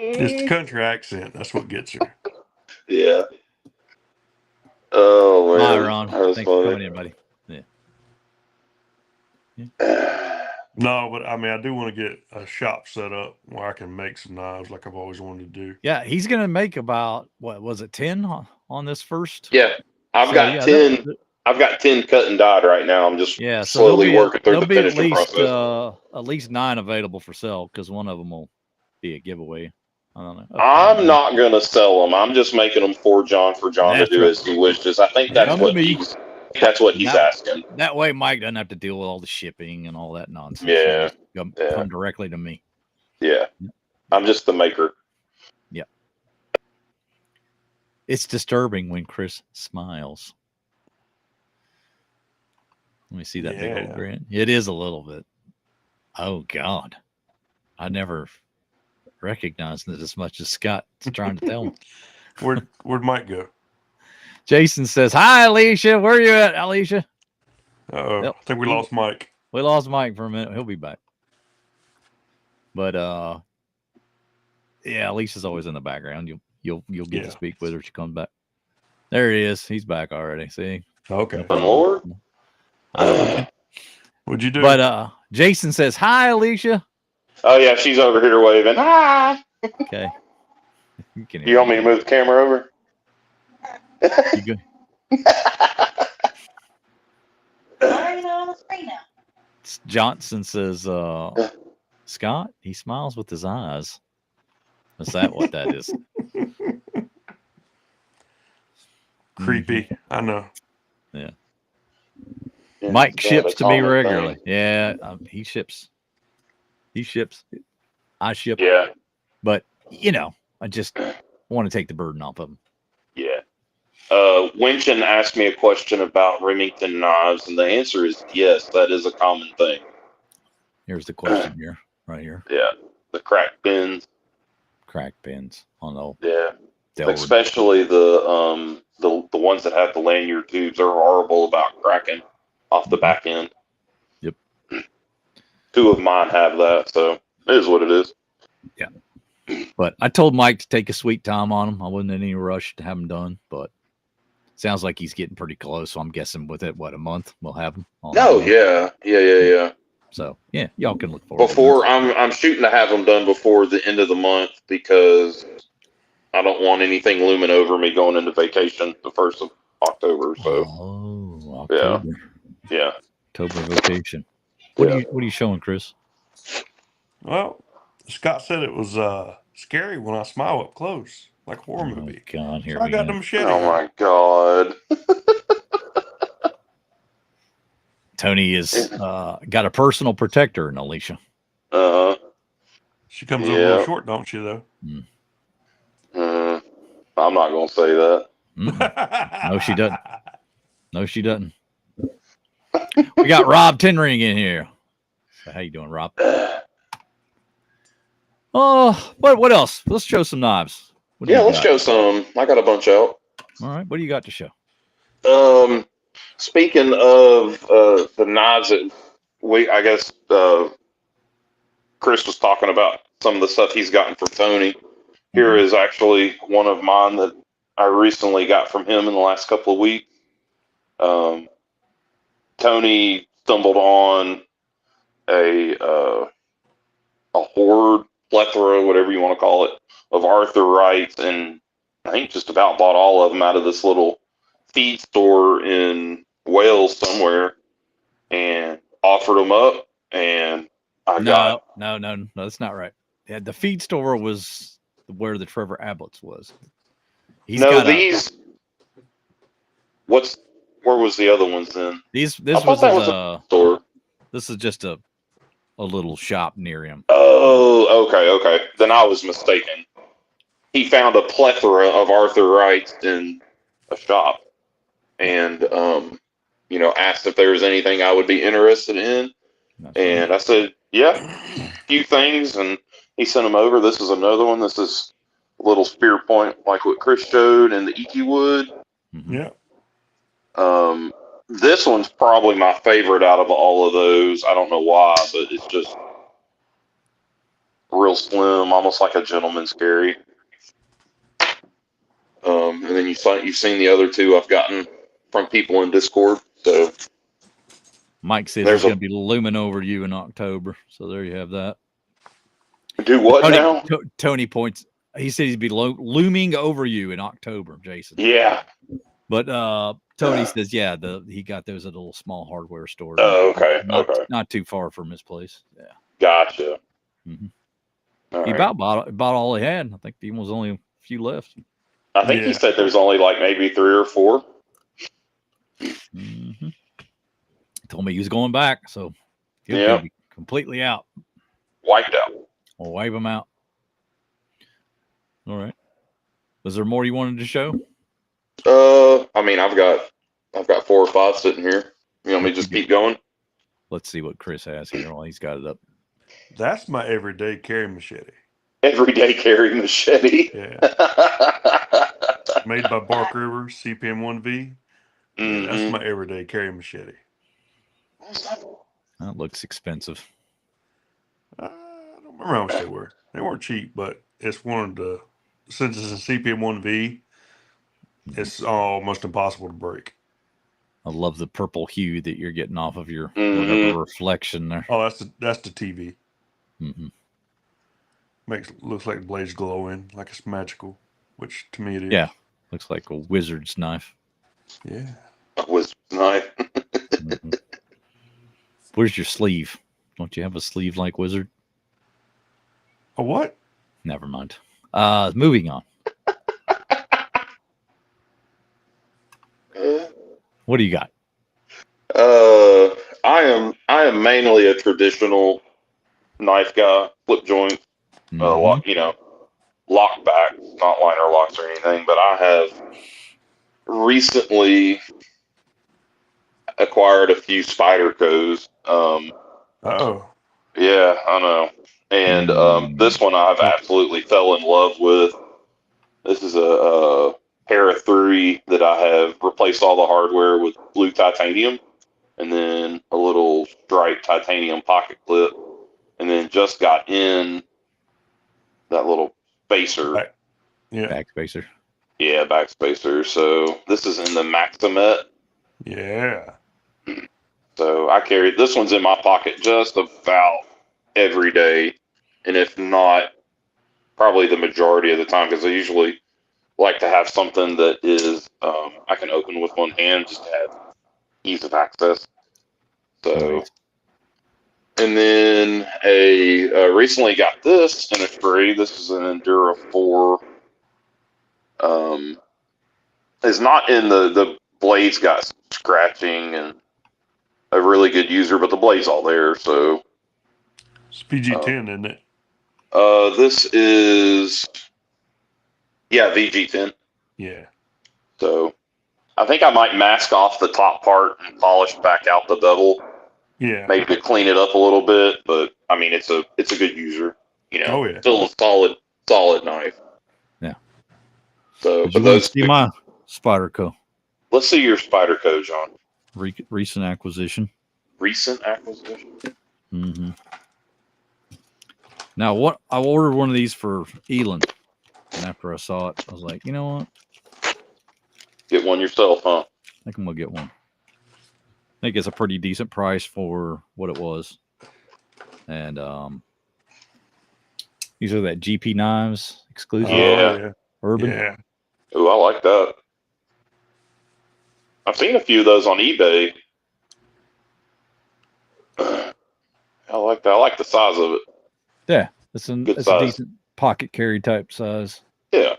It's the country accent. That's what gets her. Yeah. Oh, man. Hi, Ron. Thanks for coming in, buddy. Yeah. No, but I mean, I do want to get a shop set up where I can make some knives like I've always wanted to do. Yeah, he's going to make about, what was it, 10 on this first? Yeah. I've got 10. I've got 10 cut and dyed right now. I'm just slowly working through the finishing process. At least 9 available for sale because one of them will be a giveaway. I don't know. Okay. I'm not going to sell them. I'm just making them for John to do as he wishes. I think that's what he's asking. That way Mike doesn't have to deal with all the shipping and all that nonsense. Yeah. Come directly to me. Yeah. I'm just the maker. Yeah. It's disturbing when Chris smiles. Let me see that big old grin. It is a little bit. Oh, God. I never recognized it as much as Scott's trying to tell me. Where'd Mike go? Jason says, "Hi, Alicia. Where are you at, Alicia?" I think we lost Mike. We lost Mike for a minute. He'll be back. But yeah, Alicia's always in the background. You'll get to speak with her. She comes back. There he is. He's back already. See? Okay. Lord. What'd you do? But Jason says, "Hi, Alicia." Oh yeah, she's over here waving. Hi. Okay. You want me to move the camera over? You good? Why are you not on the screen now? Johnson says, "Scott, he smiles with his eyes." Is that what that is? Creepy. I know. Yeah. Mike ships to me regularly. Yeah, he ships. I ship. Yeah. But, I just want to take the burden off of him. Yeah. Winchin asked me a question about Remington knives, and the answer is yes, that is a common thing. Here's the question here, right here. Yeah. The crack pins. Crack pins on the especially the ones that have the lanyard tubes are horrible about cracking off the back end. Yep. 2 of mine have that, so it is what it is. Yeah. But I told Mike to take a sweet time on them. I wasn't in any rush to have them done, but sounds like he's getting pretty close. So I'm guessing with it, a month we'll have them. Oh yeah. So yeah, y'all can look forward. I'm shooting to have them done before the end of the month because I don't want anything looming over me going into vacation the 1st of October. So October. Yeah. October vacation. What are you showing, Chris? Well, Scott said it was scary when I smile up close, like a horror movie. God, here so I got the machete. Oh my God. Tony is got a personal protector in Alicia. She comes over a little short, don't she, though? I'm not going to say that. No, she doesn't. No, she doesn't. We got Rob Tenring in here. So how you doing, Rob? Oh, what else? Let's show some knives. Let's show some. I got a bunch out. All right, what do you got to show? Speaking of the knives that I guess Chris was talking about some of the stuff he's gotten from Tony. Here is actually one of mine that I recently got from him in the last couple of weeks. Tony stumbled on a horde, plethora, whatever you want to call it, of Arthur Wrights, and I think just about bought all of them out of this little feed store in Wales somewhere, and offered them up, and No, that's not right. Yeah, the feed store was where the Trevor Abbott's was. Where was the other ones then? This was a store. This is just a little shop near him. Oh, okay. Then I was mistaken. He found a plethora of Arthur Wrights in a shop, and asked if there was anything I would be interested in. I said, yeah, a few things, and he sent them over. This is another one. This is a little spear point, like what Chris showed, and the Iki wood. Yeah. This one's probably my favorite out of all of those. I don't know why, but it's just real slim, almost like a gentleman's carry. And then you've seen the other two I've gotten from people in Discord. So Mike says he's going to be looming over you in October. So there you have that. Do what now? Tony points. He said he'd be looming over you in October, Jason. Yeah. But Tony says, yeah, he got those at a little small hardware store. Oh, okay. Not too far from his place. Yeah. Gotcha. He about bought all he had. I think there was only a few left. I think he said there's only like maybe 3 or 4. He told me he was going back, so he'll be completely out. Wiped out. We'll wipe him out. All right. Was there more you wanted to show? I mean, I've got 4 or 5 sitting here. You want me to just keep going? Let's see what Chris has here while he's got it up. That's my everyday carry machete. Everyday carry machete. Yeah. Made by Bark River, CPM 1V. Yeah, that's my everyday carry machete. That looks expensive. I don't remember how much they were. They weren't cheap, but it's one of the, since it's a CPM 1V, it's almost impossible to break. I love the purple hue that you're getting off of your whatever reflection there. Oh, that's the TV. Looks like the blade's glowing, like it's magical, which to me it is. Yeah, looks like a wizard's knife. Yeah, a wizard's knife. Where's your sleeve? Don't you have a sleeve like wizard? A what? Never mind. Moving on. What do you got? I am mainly a traditional knife guy, flip joint, lock back, not liner locks or anything. But I have recently acquired a few Spydercos. Yeah, I know. And this one I've absolutely fell in love with. This is a pair of 3 that I have replaced all the hardware with blue titanium, and then a little striped titanium pocket clip, and then just got in that little spacer. Back spacer. Yeah, back spacer. So this is in the Maximet. Yeah. So I carry this one's in my pocket just about every day, and if not, probably the majority of the time, because I usually like to have something that is I can open with one hand, just to have ease of access. So, and then recently got this in a trade. This is an Endura 4. It's not in the blades got scratching and a really good user, but the blade's all there. So It's PG-10, isn't it? this is VG10. Yeah. So I think I might mask off the top part and polish back out the bevel, Yeah. maybe to clean it up a little bit. But I mean, it's a good user. Oh, yeah. Still a solid knife. Yeah. So Did for you want to those, see my Spyderco let's see your Spyderco, John. recent acquisition? Recent acquisition. Mm-hmm. Now, what I ordered one of these for Elon, and after I saw it, I was like, you know what? Get one yourself, huh? I think I'm gonna get one. I think it's a pretty decent price for what it was, and these are that GP knives exclusive. Yeah. Urban. Yeah. Oh, I like that. I've seen a few of those on eBay. I like that. I like the size of it. Yeah, it's Good a size. decent pocket carry type size. Yeah.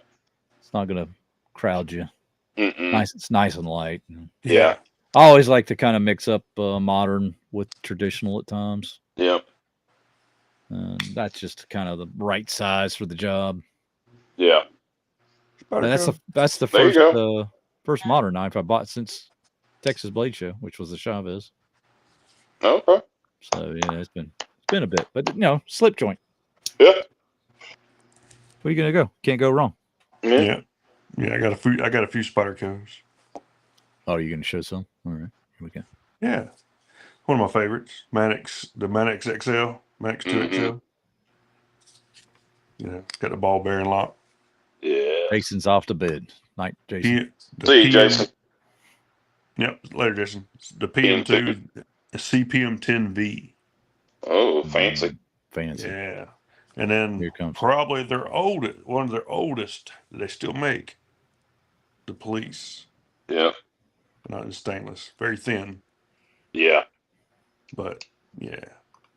It's not gonna crowd you. Mm-mm. Nice. It's nice and light. Yeah. I always like to kind of mix up modern with traditional at times. Yeah. That's just kind of the right size for the job. Yeah. And that's the There you first go. first modern knife I bought since Texas Blade Show, which was the Chavez. Okay. So yeah, it's been a bit, but slip joint. Yeah. Where are you gonna go? Can't go wrong. Yeah. Yeah. I got a few Spydercos. Oh, you're gonna show some? All right, here we go. Yeah. One of my favorites, the Mannix XL, Mannix 2XL. It's got the ball bearing lock. Yeah. Jason's off to bed. Night, Jason. See you, Jason. Yep, later, Jason. The PM2, the CPM10V. Oh, fancy. Fancy. Yeah. And then probably one of their oldest they still make, the Police. Yeah. Not in stainless, very thin. Yeah. But yeah,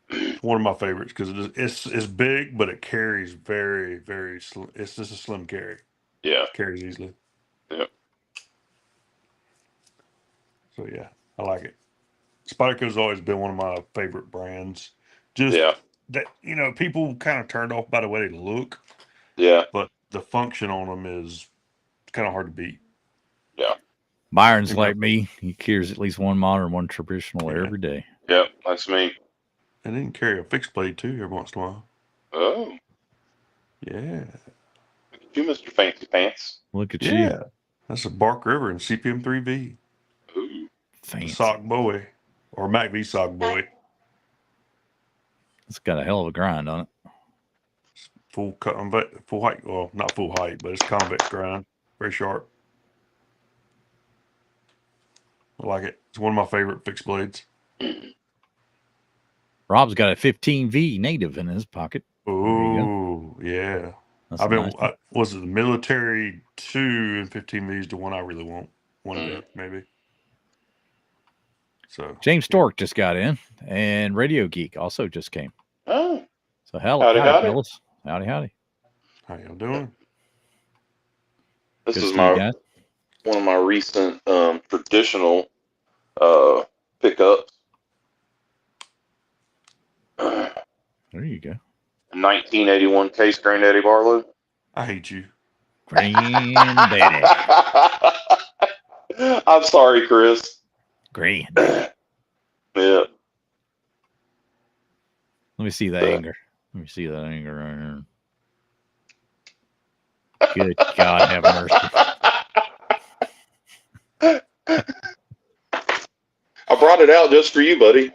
it's one of my favorites because it's big, but it carries very, very slim. It's just a slim carry. Yeah. Carries easily. Yeah. So yeah, I like it. Spyderco's always been one of my favorite brands. That people kind of turned off by the way they look. Yeah. But the function on them is kind of hard to beat. Yeah. Byron's like me. He carries at least one modern, one traditional every day. Yeah, that's me. And then carry a fixed blade too every once in a while. Oh. Yeah. Look at you, Mr. Fancy Pants. Look at you. That's a Bark River and CPM3V. Ooh. Fancy. Sock Boy. Or MacV Sock Boy. It's got a hell of a grind on it. Full height. Well, not full height, but it's convex grind. Very sharp. I like it. It's one of my favorite fixed blades. Rob's got a 15V native in his pocket. Oh, yeah. That's was it the Military 2 and 15V is the one I really want one day, maybe. So James Stork just got in, and Radio Geek also just came. Oh. So howdy, fellas. Howdy. How y'all doing? This is one of my recent traditional pickups. There you go. 1981 case Granddaddy Barlow. I hate you. Granddaddy. I'm sorry, Chris. Granddaddy. Yeah. Let me see that anger. Let me see that anger right here. Good God, have mercy. I brought it out just for you, buddy.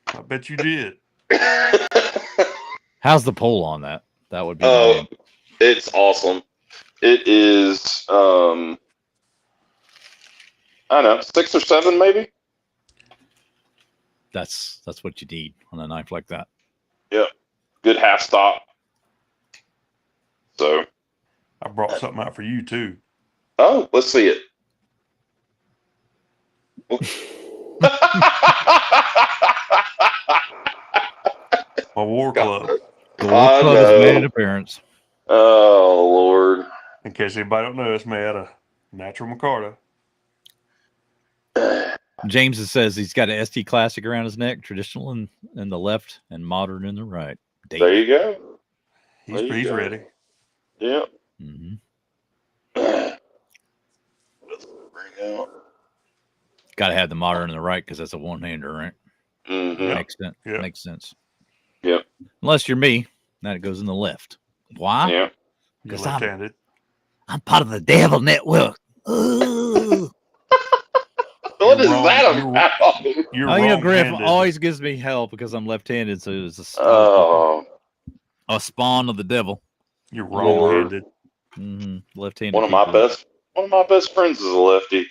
I bet you did. How's the poll on that? That would be it's awesome. It is I don't know, 6 or 7 maybe. That's what you need on a knife like that. Yeah. Good half stop. So I brought something out for you too. Oh, let's see it. My war club. The war club has made an appearance. Oh, Lord. In case anybody don't know, it's made out of natural micarta. James says he's got an ST Classic around his neck, traditional in the left and modern in the right. There you go. He's ready. Yep. Mm-hmm. Bring out. Got to have the modern in the right because that's a one-hander, right? Mm-hmm. Yep. Makes sense. Yep. Makes sense. Yep. Unless you're me, then it goes in the left. Why? Yeah. You're Because left-handed. I'm part of the Devil Network. Ooh. What is wrong. that You're- about? You're Oh, you know, Griff wrong-handed. always gives me hell because I'm left-handed, so it was Oh, a spawn of the devil. You're Lord. wrong-handed. Mm-hmm. Left-handed. one of my best friends is a lefty.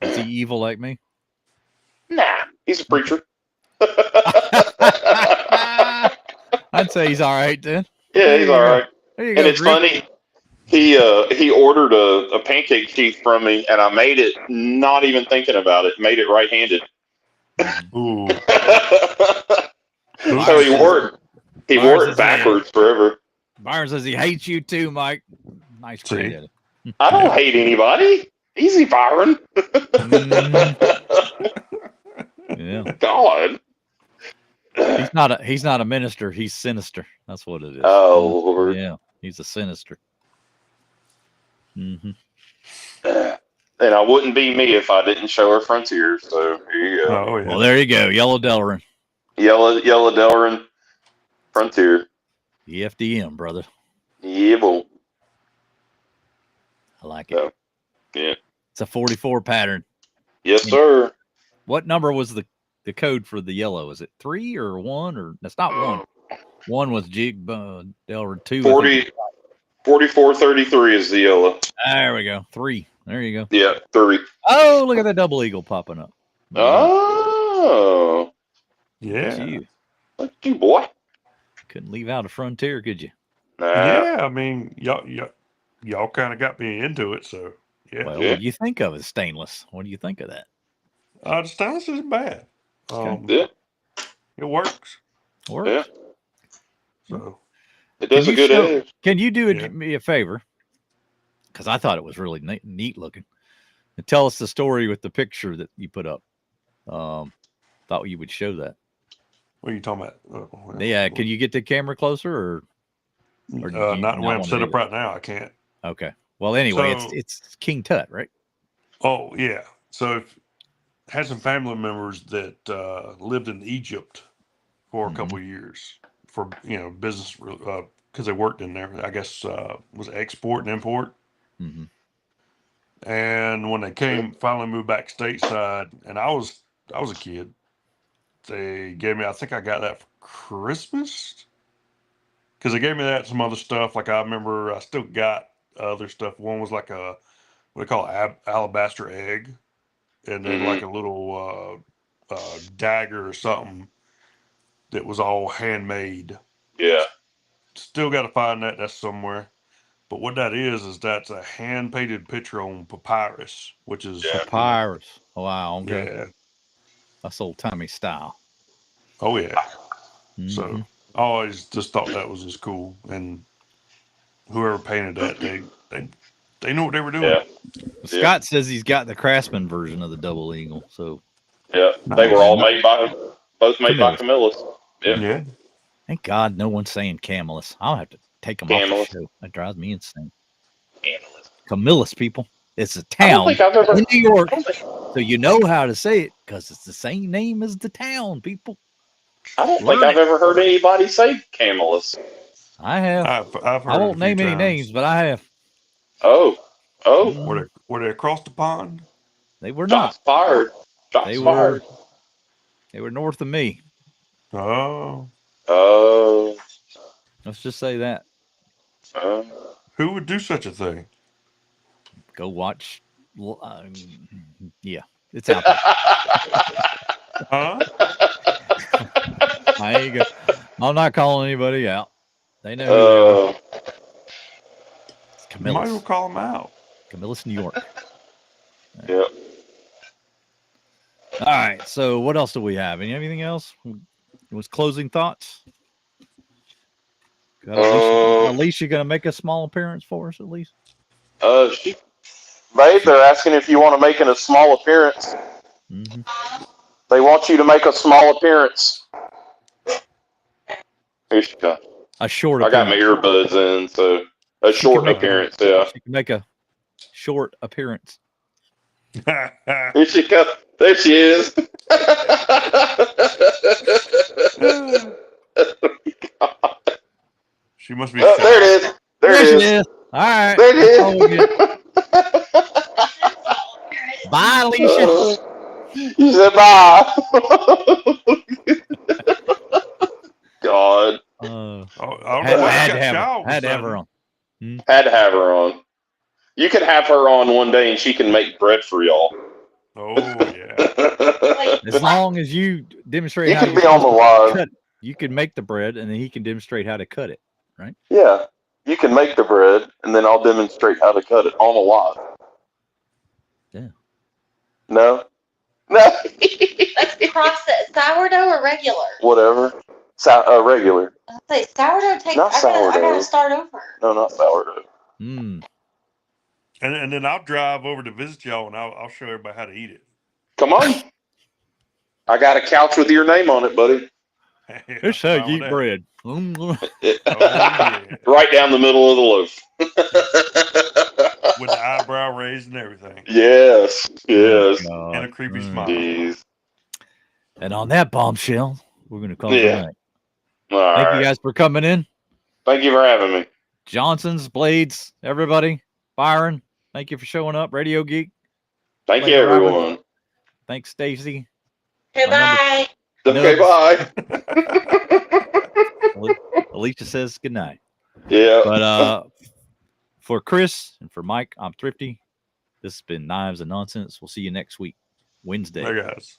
Is he evil like me? Nah, he's a preacher. I'd say he's all right then. Yeah, There he's you all go. right. There you And go. it's Griff. funny. He ordered a pancake sheath from me, and I made it not even thinking about it. Made it right-handed. Ooh. So he wore it backwards forever. Byron says he hates you too, Mike. Nice See? credit. I don't hate anybody. Easy, Byron. Yeah. God. He's not a minister. He's sinister. That's what it is. Oh, Lord. Yeah. He's a sinister. Mm-hmm. And I wouldn't be me if I didn't show her Frontier. So here you go. Oh, yeah. Well, there you go. Yellow Delrin. Yellow Delrin Frontier. EFDM, brother. Yeah, boy. I like it. Yeah. It's a 44 pattern. Yes, sir. What number was the code for the yellow? Is it 3 or 1? Or that's not 1. 1 was Jig Delrin. 2. 4433 is the yellow. There we go. 3. There you go. Yeah, 3. Oh, look at that double eagle popping up. Oh. Look at Yeah. you. Look at you, boy. Couldn't leave out a Frontier, could you? Nah. Yeah, I mean, y'all kind of got me into it, so yeah. Well, Yeah. what do you think of it, stainless? What do you think of that? The stainless isn't bad. Yeah. It works. Works. Yeah. So It does Can a you good show- edge. Can you do Yeah. me a favor? Because I thought it was really neat looking. And tell us the story with the picture that you put up. Thought you would show that. what are you talking about? Yeah. Can you get the camera closer, or do you not the way I'm wanna set do up right now. I can't. okay? Well, anyway, So- it's King Tut, right? Oh yeah. So had some family members that lived in Egypt for a couple of years for business because they worked in there. I guess was export and import. Mm-hmm. And when they finally moved back stateside, and I was a kid, they gave me. I think I got that for Christmas because they gave me that and some other stuff. Like I remember, I still got other stuff. One was like a what they call alabaster egg, and then like a little dagger or something that was all handmade. Yeah. Still got to find that. That's somewhere. But what that is that's a hand painted picture on papyrus, which is Papyrus. Wow. Okay. yeah. That's old timey style. Oh yeah. Mhm. So I always just thought that was just cool, and whoever painted that, they knew what they were doing. Yeah. Scott says he's got the Craftsman version of the double eagle. So Yeah. They were all made by Camillus. Yeah. Yeah. thank God no one's saying Camillus. I'll have to take them off Camillus. the show. That drives me insane. Camillus. Camillus, people. It's a I don't town think I've ever. in New York. I don't think, So you know how to say it because it's the same name as the town, people. I've ever heard anybody say Camillus. I have. I've heard I it a won't few name any times. names, but I have. Oh. Were they across the pond? They were not. Shots fired. Shots They fired. They were north of me. Oh. Oh. Let's just say that. Who would do such a thing? Go watch. Yeah, it's out there. Huh? I ain't go. I'm not calling anybody out. They know who they are. It's You might as well Camillus. call them out. Camillus, New York. Yeah. All right. So what else do we have? Anything else? Was closing thoughts? Alicia gonna make a small appearance for us at least? Babe, they're asking if you want to make a small appearance. Mhm. They want you to make a small appearance. Here she comes. A short I got my appearance. earbuds in, so a She short can make- appearance. Yeah. She can make a short appearance. Here she comes. There she is. She must be Oh, shy. there it is. There it she is. All right. There That's all we get. it Bye, Alicia. is. You said bye. God. I don't Had, know why she had got to have shy her. all of a Had to have her sudden. on. Had to have her on. You could have her on one day and she can make bread for y'all. Oh yeah. As long as you demonstrate You how can you're be on supposed the to live. cut it. You can make the bread, and then he can demonstrate how to cut it. Right? Yeah. You can make the bread and then I'll demonstrate how to cut it on the live. Yeah. No? No. That's processed. Sourdough or regular? Whatever. Regular. I say sourdough takes. Not I gotta sourdough. start over. No, not sourdough. Mm. And then I'll drive over to visit y'all and I'll show everybody how to eat it. Come on. I got a couch with your name on it, buddy. This how Fine you with eat that. bread. yeah. Right down the middle of the loaf. With the eyebrow raised and everything. Yes. Yes. Oh, And a creepy God. smile. Jeez. And on that bombshell, we're going to call it Yeah. a night. All Thank right. you guys for coming in. Thank you for having me. Johnson's, Blades, everybody. Byron, thank you for showing up. Radio Geek. Thank you, Lady Robert. everyone. Thanks, Stacy. Goodbye. Okay, Nubs. bye. Alicia says good night. Yeah. But for Chris and for Mike, I'm Thrifty. This has been Knives and Nonsense. We'll see you next week, Wednesday. There, guys.